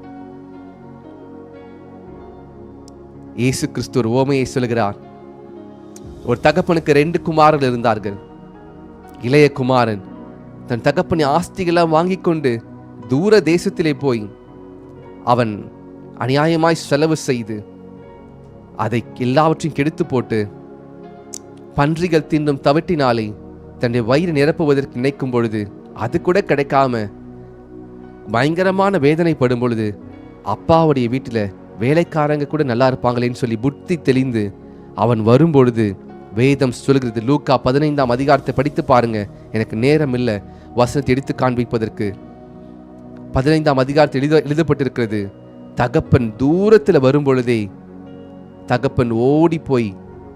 இயேசு கிறிஸ்து ஒரு ஓமையை சொல்கிறார். ஒரு தகப்பனுக்கு 2 குமாரர்கள் இருந்தார்கள். இளைய குமாரன் தன் தகப்பனின் ஆஸ்திகளாம் வாங்கி கொண்டு தூர தேசத்திலே போய் அவன் அநியாயமாய் செலவு செய்து அதை எல்லாவற்றையும் கெடுத்து போட்டு பன்றிகள் தின்னும் தவிட்டினாலே தன்னுடைய வயிறு நிரப்புவதற்கு நினைக்கும் பொழுது அது கூட கிடைக்காம பயங்கரமான வேதனைப்படும் பொழுது அப்பாவுடைய வீட்டில் வேலைக்காரங்க கூட நல்லா இருப்பாங்களேன்னு சொல்லி புத்தி தெளிந்து அவன் வரும்பொழுது வேதம் சொல்கிறது, லூக்கா 15ஆம் அதிகாரத்தை படித்து பாருங்க, எனக்கு நேரம் இல்லை வசனத்தை எடுத்து காண்பிப்பதற்கு. 15ஆம் அதிகாரத்தில் எழுதப்பட்டிருக்கிறது, தகப்பன் தூரத்தில் வரும்பொழுதே தகப்பன் ஓடி போய்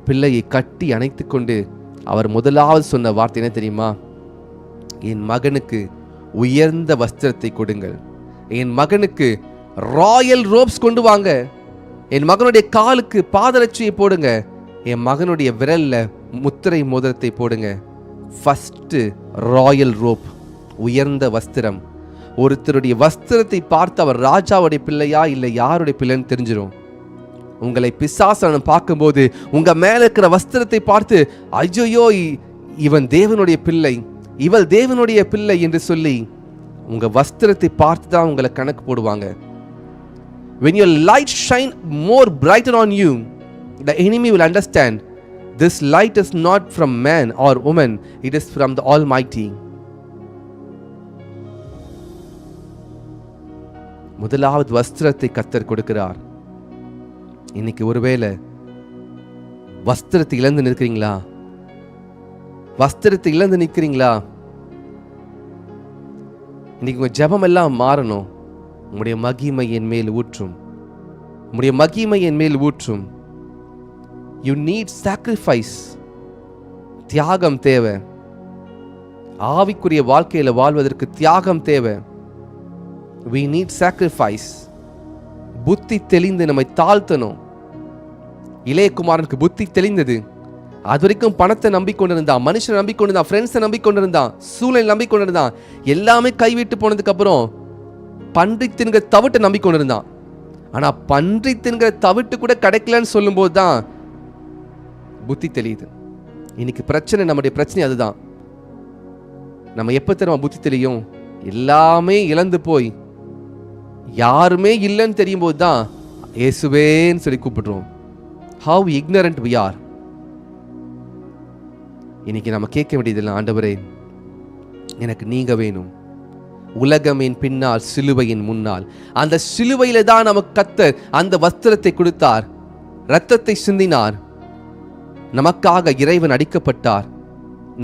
பிள்ளையை கட்டி அணைத்து கொண்டு அவர் முதலாவது சொன்ன வார்த்தை என்ன தெரியுமா? என் மகனுக்கு உயர்ந்த வஸ்திரத்தை கொடுங்கள், என் மகனுக்கு ராயல் ரோப்ஸ் கொண்டு வாங்க, என் மகனுடைய காலுக்கு பாதரட்சியை போடுங்க, என் மகனுடைய விரல்ல முத்திரை மோதிரத்தை போடுங்க. ஃபர்ஸ்ட் ராயல் ரோப், உயர்ந்த வஸ்திரம். ஒருத்தருடைய வஸ்திரத்தை பார்த்து அவர் ராஜாவுடைய பிள்ளையா இல்லை யாருடைய பிள்ளைன்னு தெரிஞ்சிடும். உங்களை பிசாசனம் பார்க்கும்போது உங்க மேல இருக்கிற வஸ்திரத்தை பார்த்து ஐயோ இவன் தேவனுடைய பிள்ளை, இவள் தேவனுடைய பிள்ளை என்று சொல்லி உங்க வஸ்திரத்தை பார்த்து தான் உங்களை கணக்கு போடுவாங்க. When your light shine more brighter on you, the enemy will understand this light is not from man or woman, it is from the Almighty. முதலாவது வஸ்திரத்தை கர்த்தர் கொடுக்கிறார். இன்னைக்கு ஒருவேளை வஸ்திரத்தை இழந்து நிற்கிறீங்களா? வஸ்திரத்தை இழந்து நிற்கிறீங்களா? இன்னைக்கு உங்க ஜெபம் எல்லாம் மாறணும். உங்களுடைய மகிமை என் மேல் ஊற்றும், உங்களுடைய மகிமை என் மேல் ஊற்றும். You need sacrifice. தியாகம் தேவை. ஆவிக்குரிய வாழ்க்கையில வாழ்வதற்கு தியாகம் தேவை. we need sacrifice. புத்தி தெளிந்து நம்மை தாழ்த்தணும். இளையகுமாரனுக்கு புத்தி தெளிந்தது. அது வரைக்கும் பணத்தை நம்பிக்கொண்டிருந்தான், மனுஷனை நம்பிக்கொண்டிருந்தான், ஃப்ரெண்ட்ஸை நம்பிக்கொண்டிருந்தான், சூழலை நம்பிக்கொண்டிருந்தான். எல்லாமே கைவிட்டு போனதுக்கு அப்புறம் பன்றி தின்கிற தவிட்டை நம்பிக்கொண்டிருந்தான். ஆனா பன்றி தின்கிற தவிட்டு கூட கிடைக்கலன்னு சொல்லும் போது தான் புத்தி தெளியுது. இன்னைக்கு பிரச்சனை, நம்முடைய பிரச்சனை அதுதான். நம்ம எப்ப தெரியுமா புத்தி தெரியும்? எல்லாமே இழந்து போய் யாருமே இல்லைன்னு தெரியும் போது தான் இயேசுவேன்னு சொல்லி கூப்பிடுறோம். How ignorant we are. இன்னைக்கு நம்ம கேட்க வேண்டியதில்லை, ஆண்டவரே எனக்கு நீங்க வேணும். உலகமின் பின்னால் சிலுவையின் முன்னால். அந்த சிலுவையில தான் நமக்கு கர்த்தர் அந்த வஸ்திரத்தை கொடுத்தார், இரத்தத்தை சிந்தினார். நமக்காக இறைவன் அடிக்கப்பட்டார்.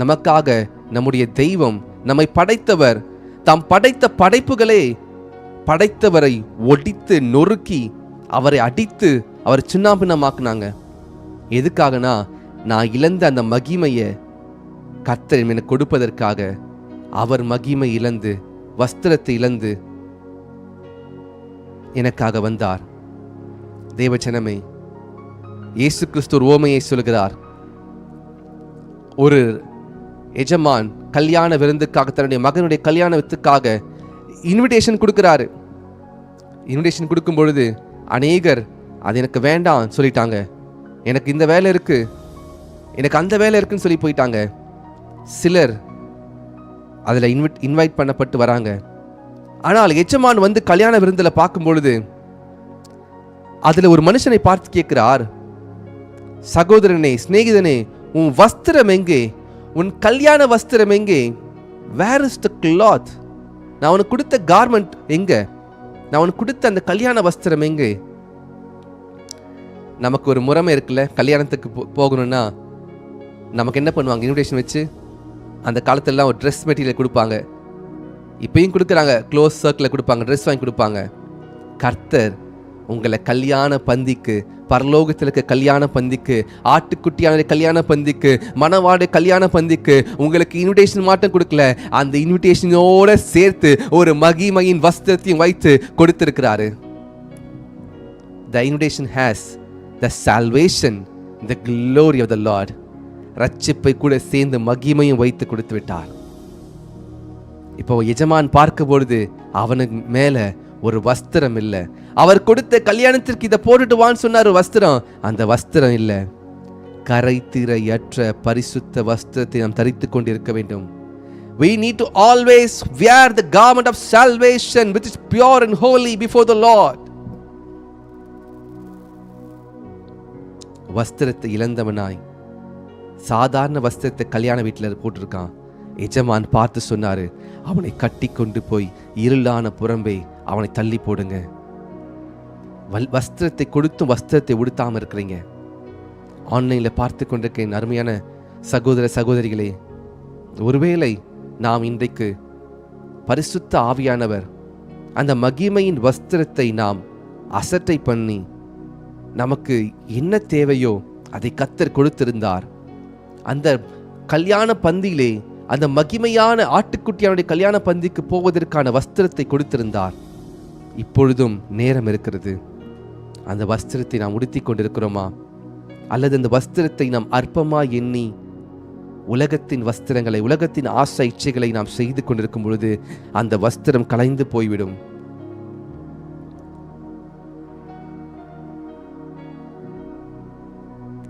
நமக்காக நம்முடைய தெய்வம், நம்மை படைத்தவர், தாம் படைத்த படைப்புகளே படைத்தவரை ஒடித்து நொறுக்கி அவரை அடித்து அவர் சின்னாபின்னமாக்குனாங்க. எதுக்காகனா நான் இழந்த அந்த மகிமையை கர்த்தர் எனக்கு கொடுப்பதற்காக. அவர் மகிமை இழந்து, வஸ்திரத்தை இழந்து எனக்காக வந்தார். தேவஜனமே, இயேசு கிறிஸ்து ஒரு உவமையை சொல்கிறார். ஒரு எஜமான் கல்யாண விருந்துக்காக, தன்னுடைய மகனுடைய கல்யாண விருந்துக்காக இன்விடேஷன் கொடுக்கிறாரு. இன்விடேஷன் கொடுக்கும் பொழுது அநேகர் அது எனக்கு வேண்டாம் சொல்லிட்டாங்க. எனக்கு இந்த வேலை இருக்கு, எனக்கு அந்த வேலை இருக்குன்னு சொல்லி போயிட்டாங்க. சிலர் அதில் இன்வைட் பண்ணப்பட்டு வராங்க. ஆனால் எஜமான் வந்து கல்யாண விருந்தில் பார்க்கும் பொழுது அதில் ஒரு மனுஷனை பார்த்து கேட்கிறார், சகோதரனே, சிநேகிதனே, உன் வஸ்திரம் எங்கே? உன் கல்யாண வஸ்திரம் எங்கே? Where is the cloth? நான் உனக்கு கொடுத்த கார்மெண்ட் எங்க? நான் உனக்கு கொடுத்த அந்த கல்யாண வஸ்திரம் எங்கே? நமக்கு ஒரு முறைமை இருக்குல்ல, கல்யாணத்துக்கு போகணும்னா நமக்கு என்ன பண்ணுவாங்க? இன்விடேஷன் வச்சு அந்த காலத்திலலாம் ஒரு ட்ரெஸ் மெட்டீரியல் கொடுப்பாங்க. இப்பயும் கொடுக்குறாங்க, க்ளோஸ் சர்க்கிளில் கொடுப்பாங்க, ட்ரெஸ் வாங்கி கொடுப்பாங்க. கர்த்தர் உங்களை கல்யாண பந்திக்கு, பரலோகத்தில் இருக்க கல்யாண பந்திக்கு, ஆட்டுக்குட்டியான கல்யாண பந்திக்கு, மணவாடு கல்யாண பந்திக்கு உங்களுக்கு இன்விடேஷன் மட்டும் கொடுக்கல, அந்த இன்விடேஷனோட சேர்த்து ஒரு மகிமையின் வஸ்திரத்தையும் வைத்து கொடுத்திருக்கிறாரு. The invitation has the salvation, the glory of the Lord. ரட்சிப்பை கூட சேர்ந்து மகிமையும் வைத்து கொடுத்து விட்டார். இப்போ எஜமான் பார்க்கும் பொழுது அவனுக்கு மேல ஒரு வஸ்திரம் இல்லை. அவர் கொடுத்த கல்யாணத்திற்கு இதை போட்டுட்டு வான்னு சொன்னார் வஸ்திரம். அந்த வஸ்திரம் இல்லை. கரைதிரையற்ற பரிசுத்த வஸ்திரத்தை நாம் தரித்து கொண்டிருக்க வேண்டும். We need to always wear the garment of salvation which is pure and holy before the Lord. வஸ்திரத்தை இழந்தவனாய் சாதாரண வஸ்திரத்தை கல்யாண வீட்டில் போட்டிருக்கான். எஜமான் பார்த்து சொன்னாரு, அவனை கட்டி கொண்டு போய் இருளான புறம்பே அவனை தள்ளி போடுங்க. வஸ்திரத்தை கொடுத்தும் வஸ்திரத்தை உடுத்தாம இருக்கிறீங்க. ஆன்லைன்ல பார்த்து கொண்டிருக்க அருமையான சகோதர சகோதரிகளே, ஒருவேளை நாம் இன்றைக்கு பரிசுத்த ஆவியானவர் அந்த மகிமையின் வஸ்திரத்தை நாம் அசட்டை பண்ணி நமக்கு என்ன தேவையோ அதை கர்த்தர் கொடுத்திருந்தார். அந்த கல்யாண பந்தியிலே, அந்த மகிமையான ஆட்டுக்குட்டியானுடைய கல்யாண பந்திக்கு போவதற்கான வஸ்திரத்தை கொடுத்திருந்தார். இப்பொழுதும் நேரம் இருக்கிறது. அந்த வஸ்திரத்தை நாம் உடுத்தி கொண்டிருக்கிறோமா? அல்லது அந்த வஸ்திரத்தை நாம் அற்பமா எண்ணி உலகத்தின் வஸ்திரங்களை, உலகத்தின் ஆசை இச்சைகளை நாம் செய்து கொண்டிருக்கும் பொழுது அந்த வஸ்திரம் கலைந்து போய்விடும்.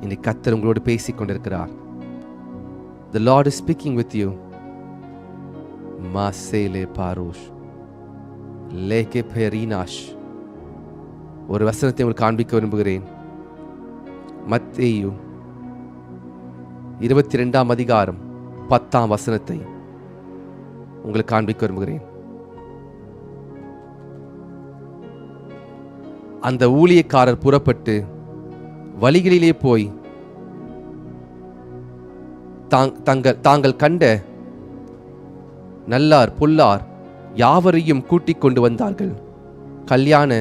இன்னைக்கு கர்த்தர் உங்களோடு பேசிக் கொண்டிருக்கிறார். The Lord is speaking with you. Masele parush leke perinash. ஒரு வசனத்தை உங்களுக்கு காண்பிக்க விரும்புகிறேன். மத்தேயு 22ஆம் அதிகாரம் 10ஆம் வசனத்தை உங்களுக்கு காண்பிக்க விரும்புகிறேன். அந்த ஊழியக்காரர் புறப்பட்டு வழிகளிலே போய் தாங்கள் கண்ட நல்லார் பொல்லார் யாவரையும் கூட்டிக் கொண்டு வந்தார்கள். கல்யாண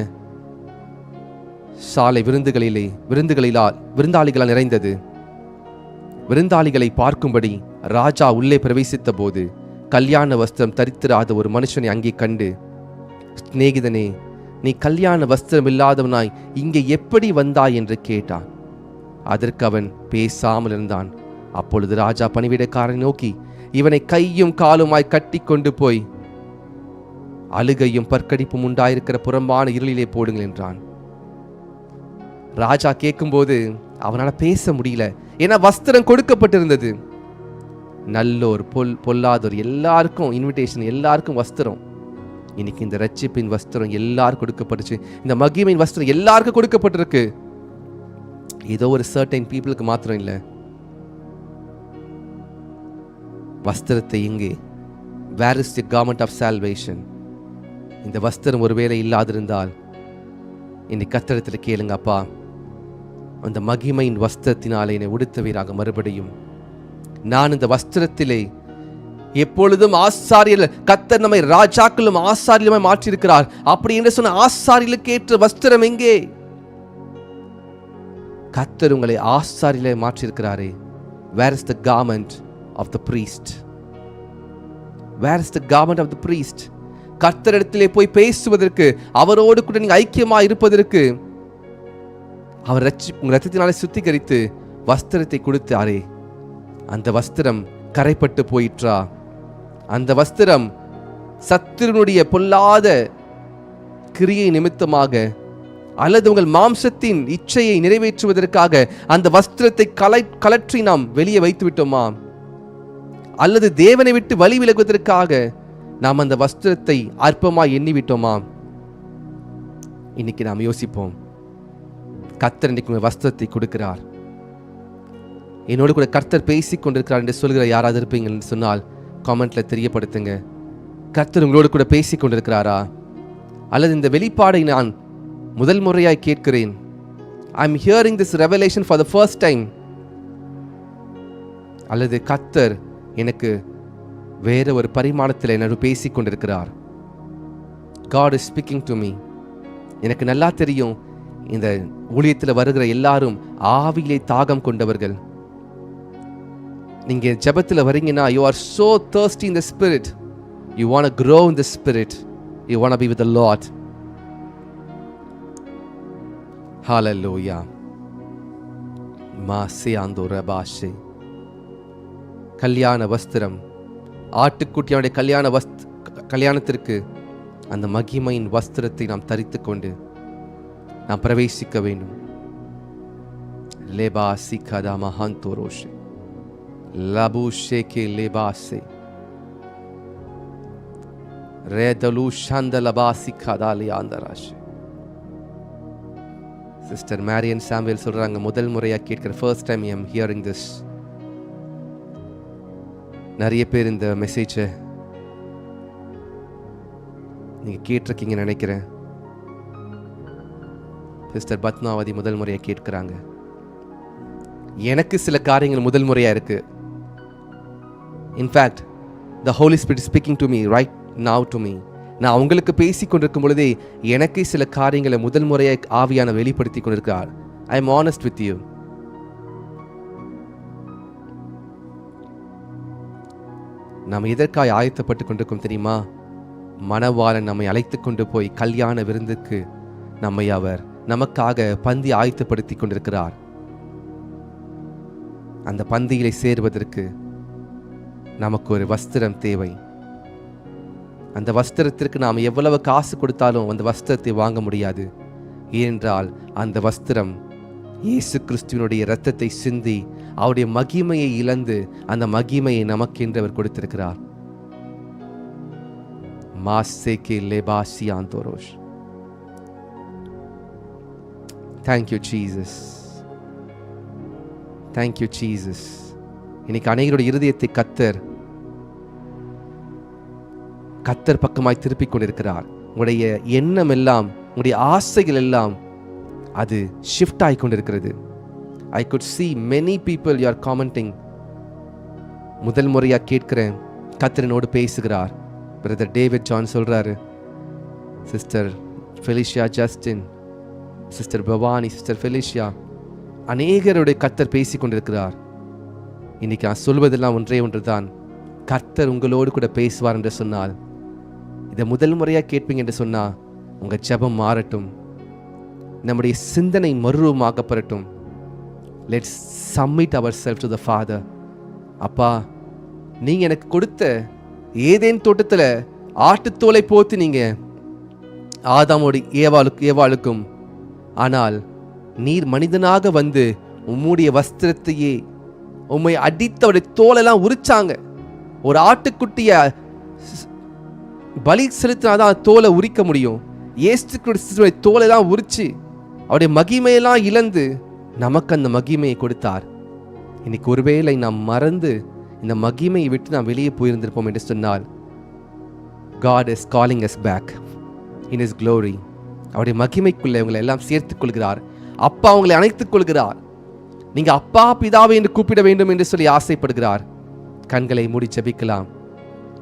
சாலை விருந்தாளிகளால் நிறைந்தது. விருந்தாளிகளை பார்க்கும்படி ராஜா உள்ளே பிரவேசித்த போது கல்யாண வஸ்திரம் தரித்திராத ஒரு மனுஷனை அங்கே கண்டு, சிநேகிதனே, நீ கல்யாண வஸ்திரம் இல்லாதவனாய் இங்கே எப்படி வந்தாய் என்று கேட்டான். அதற்கு அவன் பேசாமல் இருந்தான். அப்பொழுது ராஜா பணிவிடைக்காரனை நோக்கி, இவனை கையும் காலுமாய் கட்டி கொண்டு போய் அழுகையும் பற்கடிப்பும் உண்டாயிருக்கிற புறம்பான இருளிலே போடுங்கள் என்றான். ராஜா கேட்கும்போது அவனால் பேச முடியல. ஏன்னா வஸ்திரம் கொடுக்கப்பட்டிருந்தது. நல்லோர் பொல்லாதோர் எல்லாருக்கும் இன்விடேஷன், எல்லாருக்கும் வஸ்திரம். இன்னைக்கு இந்த ரட்சிப்பின் வஸ்திரம் எல்லாருக்கும் கொடுக்கப்பட்டுச்சு. இந்த மகிமையின் வஸ்திரம் எல்லாருக்கும் கொடுக்கப்பட்டிருக்கு. ஏதோ ஒரு சர்டைன் பீப்புளுக்கு மாத்திரம் இல்லை. வஸ்திரத்தை எங்கே? Where is the garment of salvation? இந்த வஸ்திரம் ஒருவேளை இல்லாதிருந்தால் இன்னைக்கு கர்த்தரிடத்தில் கேளுங்க, அப்பா அந்த மகிமையின் வஸ்திரத்தினாலே என்னை உடுத்தவீராக மறுபடியும். நான் இந்த வஸ்திரத்திலே எப்பொழுதும் ஆசாரியர், கர்த்தர் நம்மை ராஜாக்களும் ஆசாரியலுமாய் மாற்றியிருக்கிறார். அப்படி என்று சொன்ன ஆசாரியலுக்கு ஏற்ற வஸ்திரம் எங்கே? கர்த்தர் உங்களை ஆசாரியலை மாற்றியிருக்கிறாரே. Where is the garment of the priest? Where is the garment of the priest? கர்த்தரிடத்திலே போய் பேசுவதற்கு, அவரோடு கூட நீங்க ஐக்கியமா இருப்பதற்கு, அவர் ரத்தத்தினாலே சுத்திகரித்து வஸ்திரத்தை கொடுத்தாரே, அந்த வஸ்திரம் கரைப்பட்டு போயிற்றா? அந்த வஸ்திரம் சத்துருனுடைய பொல்லாத கிரியை நிமித்தமாக அல்லது உங்கள் மாம்சத்தின் இச்சையை நிறைவேற்றுவதற்காக அந்த வஸ்திரத்தை கலற்றி நாம் வெளியே வைத்து விட்டோமா? அல்லது தேவனை விட்டு வழி விலகுவதற்காக நாம் அந்த வஸ்திரத்தை அற்பமாய் எண்ணிவிட்டோமா? இன்னைக்கு நாம் யோசிப்போம். கர்த்தர் இன்னைக்கு வஸ்திரத்தை கொடுக்கிறார். என்னோடு கூட கர்த்தர் பேசிக் கொண்டிருக்கிறார் என்று சொல்கிற யாராவது இருப்பீங்க என்று சொன்னால் காமெண்ட்ல தெரியப்படுத்துங்க. கர்த்தர் உங்களோடு கூட பேசிக் கொண்டிருக்கிறாரா? அல்லது இந்த வெளிப்பாடை நான் முதல் முறையாய் கேட்கிறேன். I am hearing this revelation for the first time. அல்லது கர்த்தர் எனக்கு வேற ஒரு பரிமாணத்தில் என்னோடு பேசிக் கொண்டிருக்கிறார். God is speaking to me. எனக்கு நல்லா தெரியும், இந்த ஊழியத்தில் வருகிற எல்லாரும் ஆவியிலே தாகம் கொண்டவர்கள். நீங்க ஜெபத்தில் வரீங்கன்னா, you are so thirsty in the spirit. You want to grow in the spirit. You want to be with the Lord. Hallelujah. மாசியாந்தோ ரபாஷே. கல்யாண வஸ்திரம், ஆட்டுக்குட்டியோட கல்யாணத்திற்கு அந்த மகிமையின் வஸ்திரத்தை நாம் தரித்து கொண்டு நாம் பிரவேசிக்க வேண்டும். லேபாசி கதா மஹாந்தோரோஷே லபுஷேகே லேபாசே ரேதலு ஷந்தலபாசி கதாலி ஆந்தராஷே. சிஸ்டர் மேரியன் சாமுவேல் சொல்றாங்க, முதல் முறையா கேட்கிற, first time I am hearing this. நிறைய பேர் இந்த மெசேஜை நீங்க கேட்டிருக்கீங்க நினைக்கிறேன். சிஸ்டர் பத்மாவதி முதல் முறையா கேட்கிறாங்க. எனக்கு சில காரியங்கள் முதல் முறையா இருக்கு. In fact the Holy Spirit speaking to me right now to me. நான் உங்களுக்கு பேசிக் கொண்டிருக்கும் பொழுதே எனக்கு சில காரியங்களை முதல் முறையாக ஆவியான வெளிப்படுத்தி கொண்டிருக்கிறார். I am honest with you. நாம் எதற்காக ஆயத்தப்பட்டு கொண்டிருக்கோம் தெரியுமா? மணவாளன் நம்மை அழைத்து கொண்டு போய் கல்யாண விருந்துக்கு நம்மை அவர் நமக்காக பந்தி ஆயத்தப்படுத்தி கொண்டிருக்கிறார். அந்த பந்தியிலே சேருவதற்கு நமக்கு ஒரு வஸ்திரம் தேவை. அந்த வஸ்திரத்திற்கு நாம் எவ்வளவு காசு கொடுத்தாலும் அந்த வஸ்திரத்தை வாங்க முடியாது. ஏனென்றால் அந்த வஸ்திரம் இயேசு கிறிஸ்துவினுடைய இரத்தத்தை சிந்தி அவருடைய மகிமையை இழந்து அந்த மகிமையை நமக்கென்று அவர் கொடுத்திருக்கிறார். மாசேகே லேபாசி ஆந்தோரோஷ். Thank you Jesus. Thank you Jesus. இன்னைக்கு அநேகருடைய இருதயத்தை கர்த்தர் பக்கமாய் திருப்பிக் கொண்டிருக்கிறார். உங்களுடைய எண்ணம் எல்லாம், உங்களுடைய ஆசைகள் எல்லாம் அது ஷிஃப்ட் ஆகி கொண்டிருக்கிறது. I could see many people you are commenting. முதல் முறையா கேட்கிறேன், கர்த்தரினோடு பேசுகிறார். பிரதர் டேவிட் ஜான் சொல்றாரு, sister Felicia Justin, sister Bhavani, sister Felicia, அநேகருடைய கர்த்தர் பேசி கொண்டிருக்கிறார். இன்னைக்கு நான் சொல்வதெல்லாம் ஒன்றே ஒன்றுதான், கர்த்தர் உங்களோடு கூட பேசுவார் என்று சொன்னால், இதை முதல் முறையா கேட்பீங்க என்று சொன்னா உங்க ஜெபம் மாறட்டும், நம்முடைய சிந்தனை மறுரூபமாக்கப்படட்டும். Let's submit our self to the father. அப்பா, நீங்க எனக்கு கொடுத்த ஏதேன் தோட்டத்தில் ஆட்டுத்தோலை போத்து நீங்க ஆதாமோடு ஏவாளுக்கும், ஆனால் நீர் மனிதனாக வந்து உம்முடைய வஸ்திரத்தையே உம்மை அடித்தவருடைய தோலெல்லாம் உரிச்சாங்க. ஒரு ஆட்டுக்குட்டிய பலி செலுத்தினாதான் தோலை உரிக்க முடியும். ஏசுடைய தோலெல்லாம் உரிச்சு அவருடைய மகிமையெல்லாம் இழந்து நமக்கு அந்த மகிமையை கொடுத்தார். இன்னைக்கு ஒருவேளை நாம் மறந்து இந்த மகிமையை விட்டு நாம் வெளியே போயிருந்திருப்போம் என்று சொன்னால், God is calling us back in His glory. அவருடைய மகிமைக்குள்ளே உங்களை எல்லாம் சேர்த்துக் கொள்கிறார். அப்பா உங்களை அணைத்துக் கொள்கிறார். நீங்க அப்பா பிதாவை என்று கூப்பிட வேண்டும் என்று சொல்லி ஆசைப்படுகிறார். கண்களை மூடி ஜெபிக்கலாம்.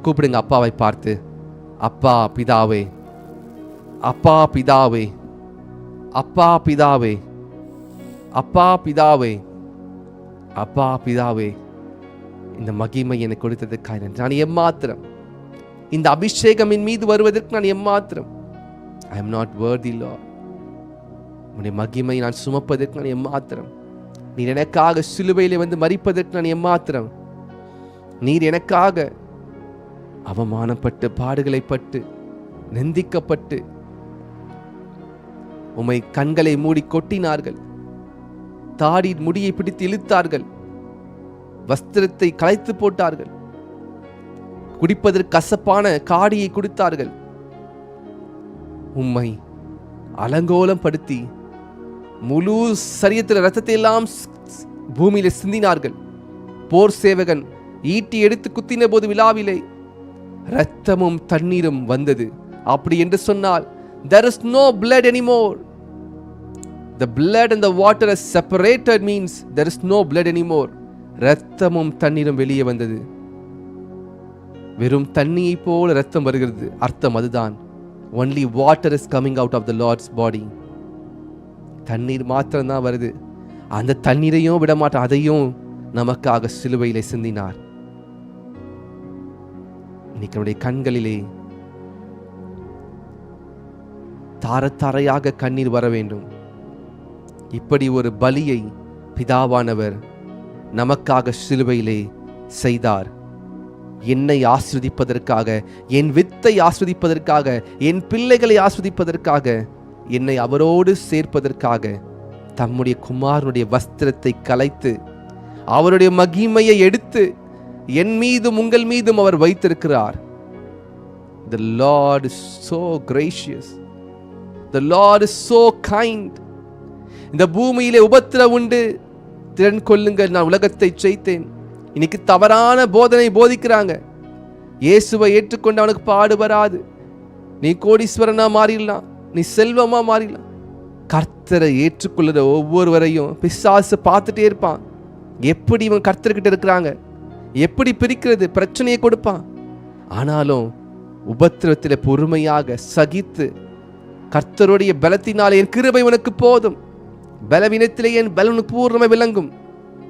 கூப்பிடுங்க அப்பாவை பார்த்து, அப்பா பிதாவே, அப்பா பிதாவே, அப்பா பிதாவே, அப்பா பிதாவே, அப்பா பிதாவே, இந்த மகிமை எனக்கு கொடுத்ததற்காக நன்றி. நான் எம்மாத்திரம், இந்த அபிஷேகம் என் மீது வருவதற்கு நான் எம்மாத்திரம். I am not worthy, Lord. உன்னுடைய மகிமை நான் சுமப்பதற்கு நான் எம்மாத்திரம். நீர் எனக்காக சிலுவையிலே வந்து மரிப்பதற்கு நான் எம்மாத்திரம். நீர் எனக்காக அவமானப்பட்டு பாடுகளை பட்டு நிந்திக்கப்பட்டு உம்மை கண்களை மூடி கொட்டினார்கள், தாடி முடியை பிடித்து இழுத்தார்கள், வஸ்திரத்தை களைத்து போட்டார்கள், குடிப்பதற்கு கசப்பான காடியை கொடுத்தார்கள், உம்மை அலங்கோலம் படுத்தி முழு சரீரத்தில் ரத்தத்தை எல்லாம் பூமியில சிந்தினார்கள். போர் சேவகன் ஈட்டி எடுத்து குத்தின போது விழாவிலே ரத்தமும் தண்ணீரும் வந்தது. அப்படி என்று சொன்னால் there is no blood anymore. The blood and the water are separated means there is no blood anymore. ரத்தமும் தண்ணீரும் வெளியே வந்தது. வெறும் தண்ணியை போல ரத்தம் வருகிறது, அர்த்தம் அதுதான். Only water is coming out of the Lord's body. தண்ணீர் மாத்திரம்தான் வருது. அந்த தண்ணீரையும் விட மாட்டார், அதையும் நமக்காக சிலுவையிலே சிந்தினார். இன்னைக்கு நம்முடைய கண்களிலே தாரத்தாரையாக கண்ணீர் வர வேண்டும். இப்படி ஒரு பலியை பிதாவானவர் நமக்காக சிலுவையிலே செய்தார். என்னை ஆஸ்வதிப்பதற்காக, என் வித்தை ஆஸ்வதிப்பதற்காக, என் பிள்ளைகளை ஆஸ்வதிப்பதற்காக, என்னை அவரோடு சேர்ப்பதற்காக தம்முடைய குமாரனுடைய வஸ்திரத்தை கலைத்து அவருடைய மகிமையை எடுத்து என் மீதும் உங்கள் மீதும் அவர் வைத்திருக்கிறார். The Lord is so gracious. The Lord is so kind. இந்த பூமியிலே உபத்திரம் உண்டு, திறன் கொள்ளுங்கள், நான் உலகத்தை ஜெயித்தேன். இன்னைக்கு தவறான போதனை போதிக்கிறாங்க. இயேசுவை ஏற்றுக்கொண்டு அவனுக்கு பாடு வராது, நீ கோடீஸ்வரனா மாறிடலாம், நீ செல்வமா மாறிடலாம். கர்த்தரை ஏற்றுக்கொள்ளுற ஒவ்வொருவரையும் பிசாசு பார்த்துட்டே இருப்பான். எப்படி இவன் கர்த்தர்கிட்ட இருக்கிறாங்க, எப்படி பிரிக்கிறது, பிரச்சனையை கொடுப்பான். ஆனாலும் உபத்திரத்தில் பொறுமையாக சகித்து, கர்த்தருடைய பலத்தினால் என் கிருபை உனக்கு போதும், பலவீனத்திலே என் பலன் பூர்ணமை விளங்கும்,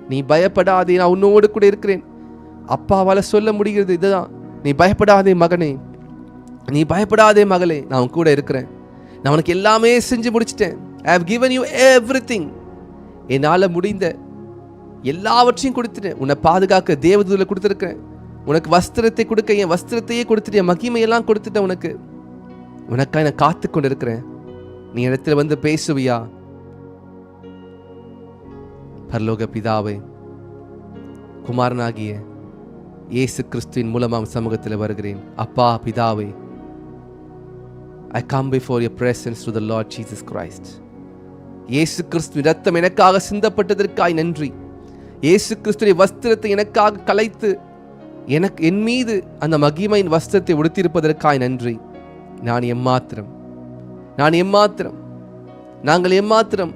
நீ பயப்படாதே, நான் உன்னோடு கூட இருக்கிறேன். அப்பாவால சொல்ல முடிகிறது இதுதான், நீ பயப்படாதே மகனே, நீ பயப்படாதே மகளே, நான் கூட இருக்கிறேன், நான் உனக்கு எல்லாமே செஞ்சு முடிச்சிட்டேன். I have given you everything. என்னால் முடிந்த எல்லாவற்றையும் கொடுத்துட்டேன். உன்னை பாதுகாக்க தேவதூதரை கொடுத்துருக்கேன், உனக்கு வஸ்திரத்தை கொடுக்க என் வஸ்திரத்தையே கொடுத்துட்டேன், மகிமையெல்லாம் கொடுத்துட்டேன் உனக்கு. உனக்காக நான் காத்து கொண்டு இருக்கிறேன். நீ இடத்துல வந்து பேசுவியா? பரலோக பிதாவே, குமாரனாகிய இயேசு கிறிஸ்துவின் மூலமாக சமூகத்தில் வருகிறேன். அப்பா பிதாவே, I come before your presence to the Lord Jesus Christ. இயேசு கிறிஸ்துவின் ரத்தம் எனக்காக சிந்தப்பட்டதற்காய் நன்றி. இயேசு கிறிஸ்துவின் வஸ்திரத்தை எனக்காக கலைத்து எனக்கு என் மீது அந்த மகிமையின் வஸ்திரத்தை உடுத்தியிருப்பதற்காய் நன்றி. நாங்கள் எம்மாத்திரம்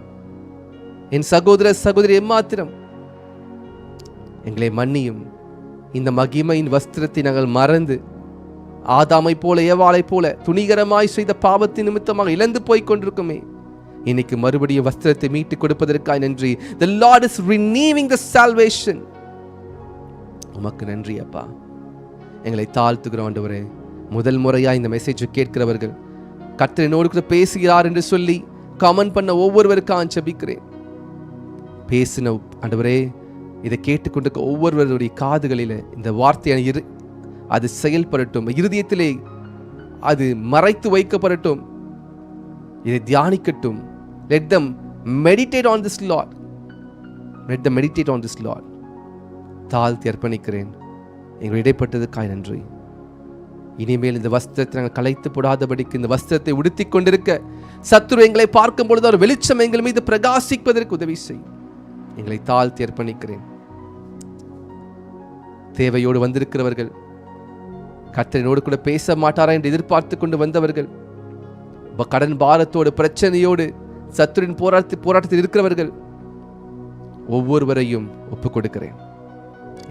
என் சகோதர சகோதரி எம்மாத்திரம் எங்களை மன்னியும். இந்த மகிமையின் வஸ்திரத்தை நாங்கள் மறந்து ஆதாமை போல ஏவாளை போல துணிகரமாய் செய்த பாவத்தின் நிமித்தமாக இழந்து போய் கொண்டிருக்குமே, இன்னைக்கு மறுபடியும் வஸ்திரத்தை மீட்டு கொடுப்பதற்காக நன்றி. The Lord is renewing the salvation. உமக்கு நன்றி அப்பா. எங்களை தாழ்த்துகிறோம் ஆண்டவரே. முதல் முறையா இந்த மெசேஜ் கேட்கிறவர்கள் கர்த்தர் என்னோடு கூட பேசுகிறார் என்று சொல்லி கமெண்ட் பண்ண ஒவ்வொருவருக்காக ஜெபிக்கிறேன். பேசின ஆண்டவரே, இதை கேட்டுக்கொண்டிருக்க ஒவ்வொருவருடைய காதுகளில் இந்த வார்த்தை அது செயல்படட்டும், இருதயத்திலே அது மறைத்து வைக்கப்படட்டும், இதை தியானிக்கட்டும். Let them meditate on this Lord. Let them meditate on this Lord. தாழ்த்தி அர்ப்பணிக்கிறேன். எங்கள் இடைப்பட்டதுக்காய் நன்றி. இனிமேல் இந்த வஸ்திரத்தை நாங்கள் கலைத்து போடாதபடிக்கு இந்த வஸ்திரத்தை உடுத்தி கொண்டிருக்க சத்துரு எங்களை பார்க்கும் பொழுது ஒரு வெளிச்சம் எங்கள் மீது பிரகாசிப்பதற்கு உதவி செய்யும். எங்களை தாழ்த்தி அர்ப்பணிக்கிறேன். தேவையோடு வந்திருக்கிறவர்கள், கர்த்தரோடு கூட பேச மாட்டாரா என்று எதிர்பார்த்து கொண்டு வந்தவர்கள், கடன் பாரத்தோடு பிரச்சனையோடு சத்துருவின் போராட்டத்தில் இருக்கிறவர்கள் ஒவ்வொருவரையும் ஒப்புக் கொடுக்கிறேன்.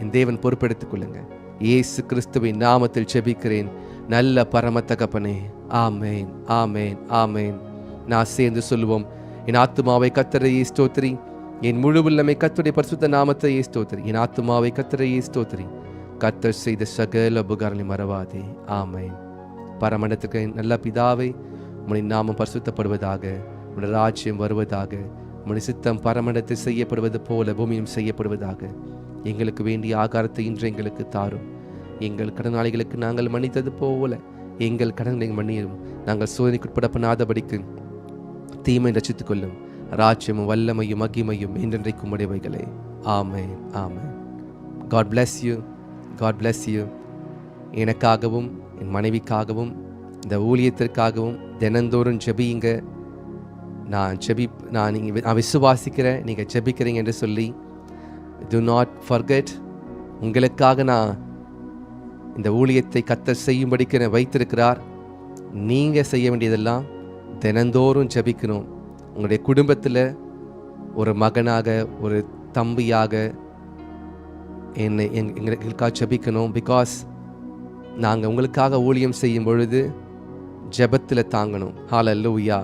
என் தேவன் பொறுப்பெடுத்துக் கொள்ளுங்க. இயேசு கிறிஸ்துவின் நாமத்தில் ஜெபிக்கிறேன் நல்ல பரம தகப்பனே. ஆமேன், ஆமேன், ஆமேன். நான் சேர்ந்து சொல்லுவோம். என் ஆத்துமாவை கர்த்தரையே ஸ்தோத்திரி, என் முழு உள்ளமை கர்த்தருடைய பரிசுத்த நாமத்தையே ஸ்தோத்திரி. என் ஆத்துமாவை கர்த்தரையே ஸ்தோத்திரி, கர்த்தர் செய்த சகல உபகாரங்களை மறவாதே. ஆமேன். பரமண்டத்துக்கு நல்ல பிதாவே, உம்முடைய நாமம் பரிசுத்தப்படுவதாக, உம்முடைய ராஜ்யம் வருவதாக, உம்முடைய சித்தம் பரமண்டத்தில் செய்யப்படுவது போல பூமியும் செய்யப்படுவதாக. எங்களுக்கு வேண்டிய ஆகாரத்தை இன்று எங்களுக்கு தாரும். எங்கள் கடனாளிகளுக்கு நாங்கள் மன்னித்தது போல எங்கள் கடன்களை மன்னியும். நாங்கள் சோதனைக்குட்பட பண்ணாதபடிக்கு தீமை ரசித்துக் கொள்ளும். ராஜ்யமும் வல்லமையும் மகிமையும் என்றென்றைக்கும் உடையவைகளே. ஆமென், ஆமென். God bless you. God bless you. எனக்காகவும் என் மனைவிக்காகவும் இந்த ஊழியத்திற்காகவும் தினந்தோறும் ஜெபியுங்க. நான் விசுவாசிக்கிறேன், நீங்கள் ஜெபிக்கிறீங்க என்று சொல்லி do not forget. உங்களுக்காக நான் இந்த ஊழியத்தை கர்த்தர் செய்யும்படிக்கு வைத்திருக்கிறார். நீங்கள் செய்ய வேண்டியதெல்லாம் தினந்தோறும் ஜெபிக்கணும். உங்களுடைய குடும்பத்தில் ஒரு மகனாக, ஒரு தம்பியாக எங்களுக்காக ஜெபிக்கணும். பிகாஸ் நாங்கள் உங்களுக்காக ஊழியம் செய்யும் பொழுது ஜெபத்தில் தாங்கணும். ஹல்லேலூயா.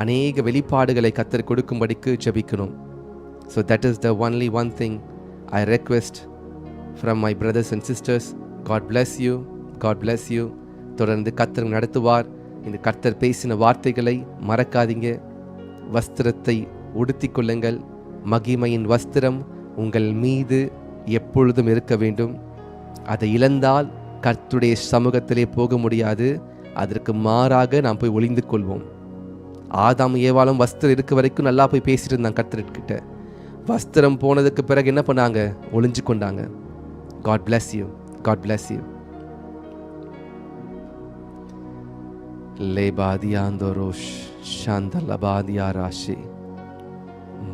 அநேக வெளிப்பாடுகளை கர்த்தர் கொடுக்கும்படிக்கு ஜெபிக்கணும். So that is the only one thing I request from my brothers and sisters. God bless you. God bless you. தொடர்ந்து கர்த்தர் நடத்துவார். இந்த கர்த்தர் பேசின வார்த்தைகளை மறக்காதீங்க. வஸ்திரத்தை உடுத்திக் கொள்ளுங்கள். மகிமையின் வஸ்திரம் உங்கள் மீது எப்பொழுதும் இருக்க வேண்டும். அதை இழந்தால் கர்த்தருடைய சமூகத்திலே போக முடியாது. அதற்கு மாறாக நாம் போய் ஒளிந்து கொள்வோம். ஆதாம் ஏவாளும் வஸ்திரம் இருக்க வரைக்கும் நல்லா போய் பேசிட்டு இருந்தாங்க கர்த்தர்கிட்ட. வஸ்திரம் போனதுக்கு பிறகு என்ன பண்ணாங்க? ஒளிஞ்சு கொண்டாங்க. God bless you. God bless you. Lebadiandorosh Shandalabadia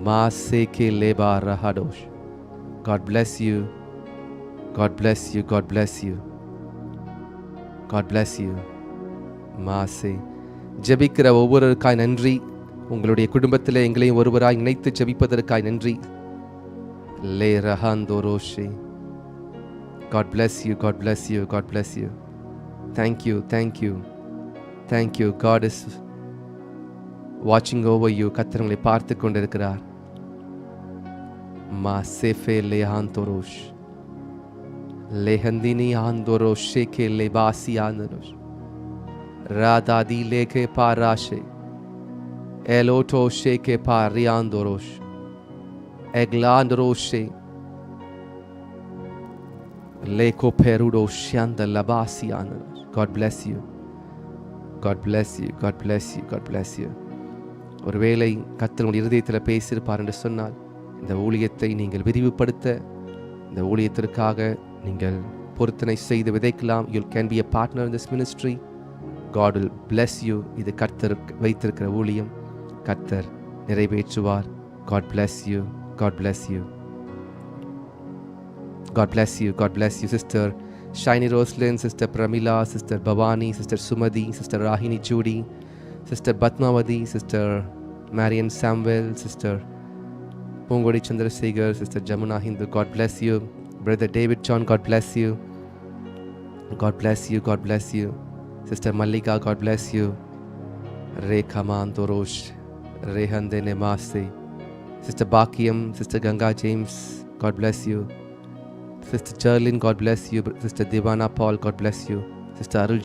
Maseke Leba Rahadosh. God bless you. God bless you. God bless you. God bless you. மாசே. ஜெபிக்கிற ஒவ்வொருவருக்காய் நன்றி. உங்களுடைய குடும்பத்தில் எங்களையும் ஒருவராய் இணைத்து ஜெபிப்பதற்காய் நன்றி. லே ரஹாந்தோரோஷே. God bless you. God bless you. God bless you. Thank you. Thank you. Thank you. God is watching over you. கர்த்தர் உங்களை பார்த்து கொண்டிருக்கிறார். மாசேஃபே லேஹாந்தோரோஷ் லேஹந்தினி ஆந்தோரோஷே K லேபாசி ஆந்தோரோஷ் ராதாதி லேகே பாராஷே எலோட்டோ ஷேகே பாரியாந்தோரோஷ் எக்லாந்தோரோஷே லேகோ பெருடோ ஷியாந்த லபாசி ஆந்தோரோஷ். God bless you. God bless you. God bless you. God bless you. ஒருவேளை கர்த்தர் உங்கள் இருதயத்தில் பேசியிருப்பார் என்று சொன்னால் இந்த ஊழியத்தை நீங்கள் விரிவுபடுத்த, இந்த ஊழியத்திற்காக நீங்கள் பொருத்தனை செய்து விதைக்கலாம். You can be a partner in this ministry. God will bless you. இது கர்த்தர் வைத்திருக்கிற ஊழியம். கர்த்தர் நிறைவேற்றுவார். God bless you. God bless you. God bless you. God bless you. Sister Shiny Roslyn, Sister Pramila, Sister Bhavani, Sister Sumadi, Sister Rahini Judy, Sister Batmavati, Sister Marian Samuel, Sister Pongodi Chandrasekhar, Sister Jamuna Hindu, God bless you. Brother David John, God bless you. God bless you, God bless you. Sister Mallika, God bless you. Rekha Mantorosh, Rehande Nemaste. Sister Bakiyam, Sister Ganga James, God bless you. Sister Charlene, God bless you. Sister Divana Paul, God bless you. Sister Arul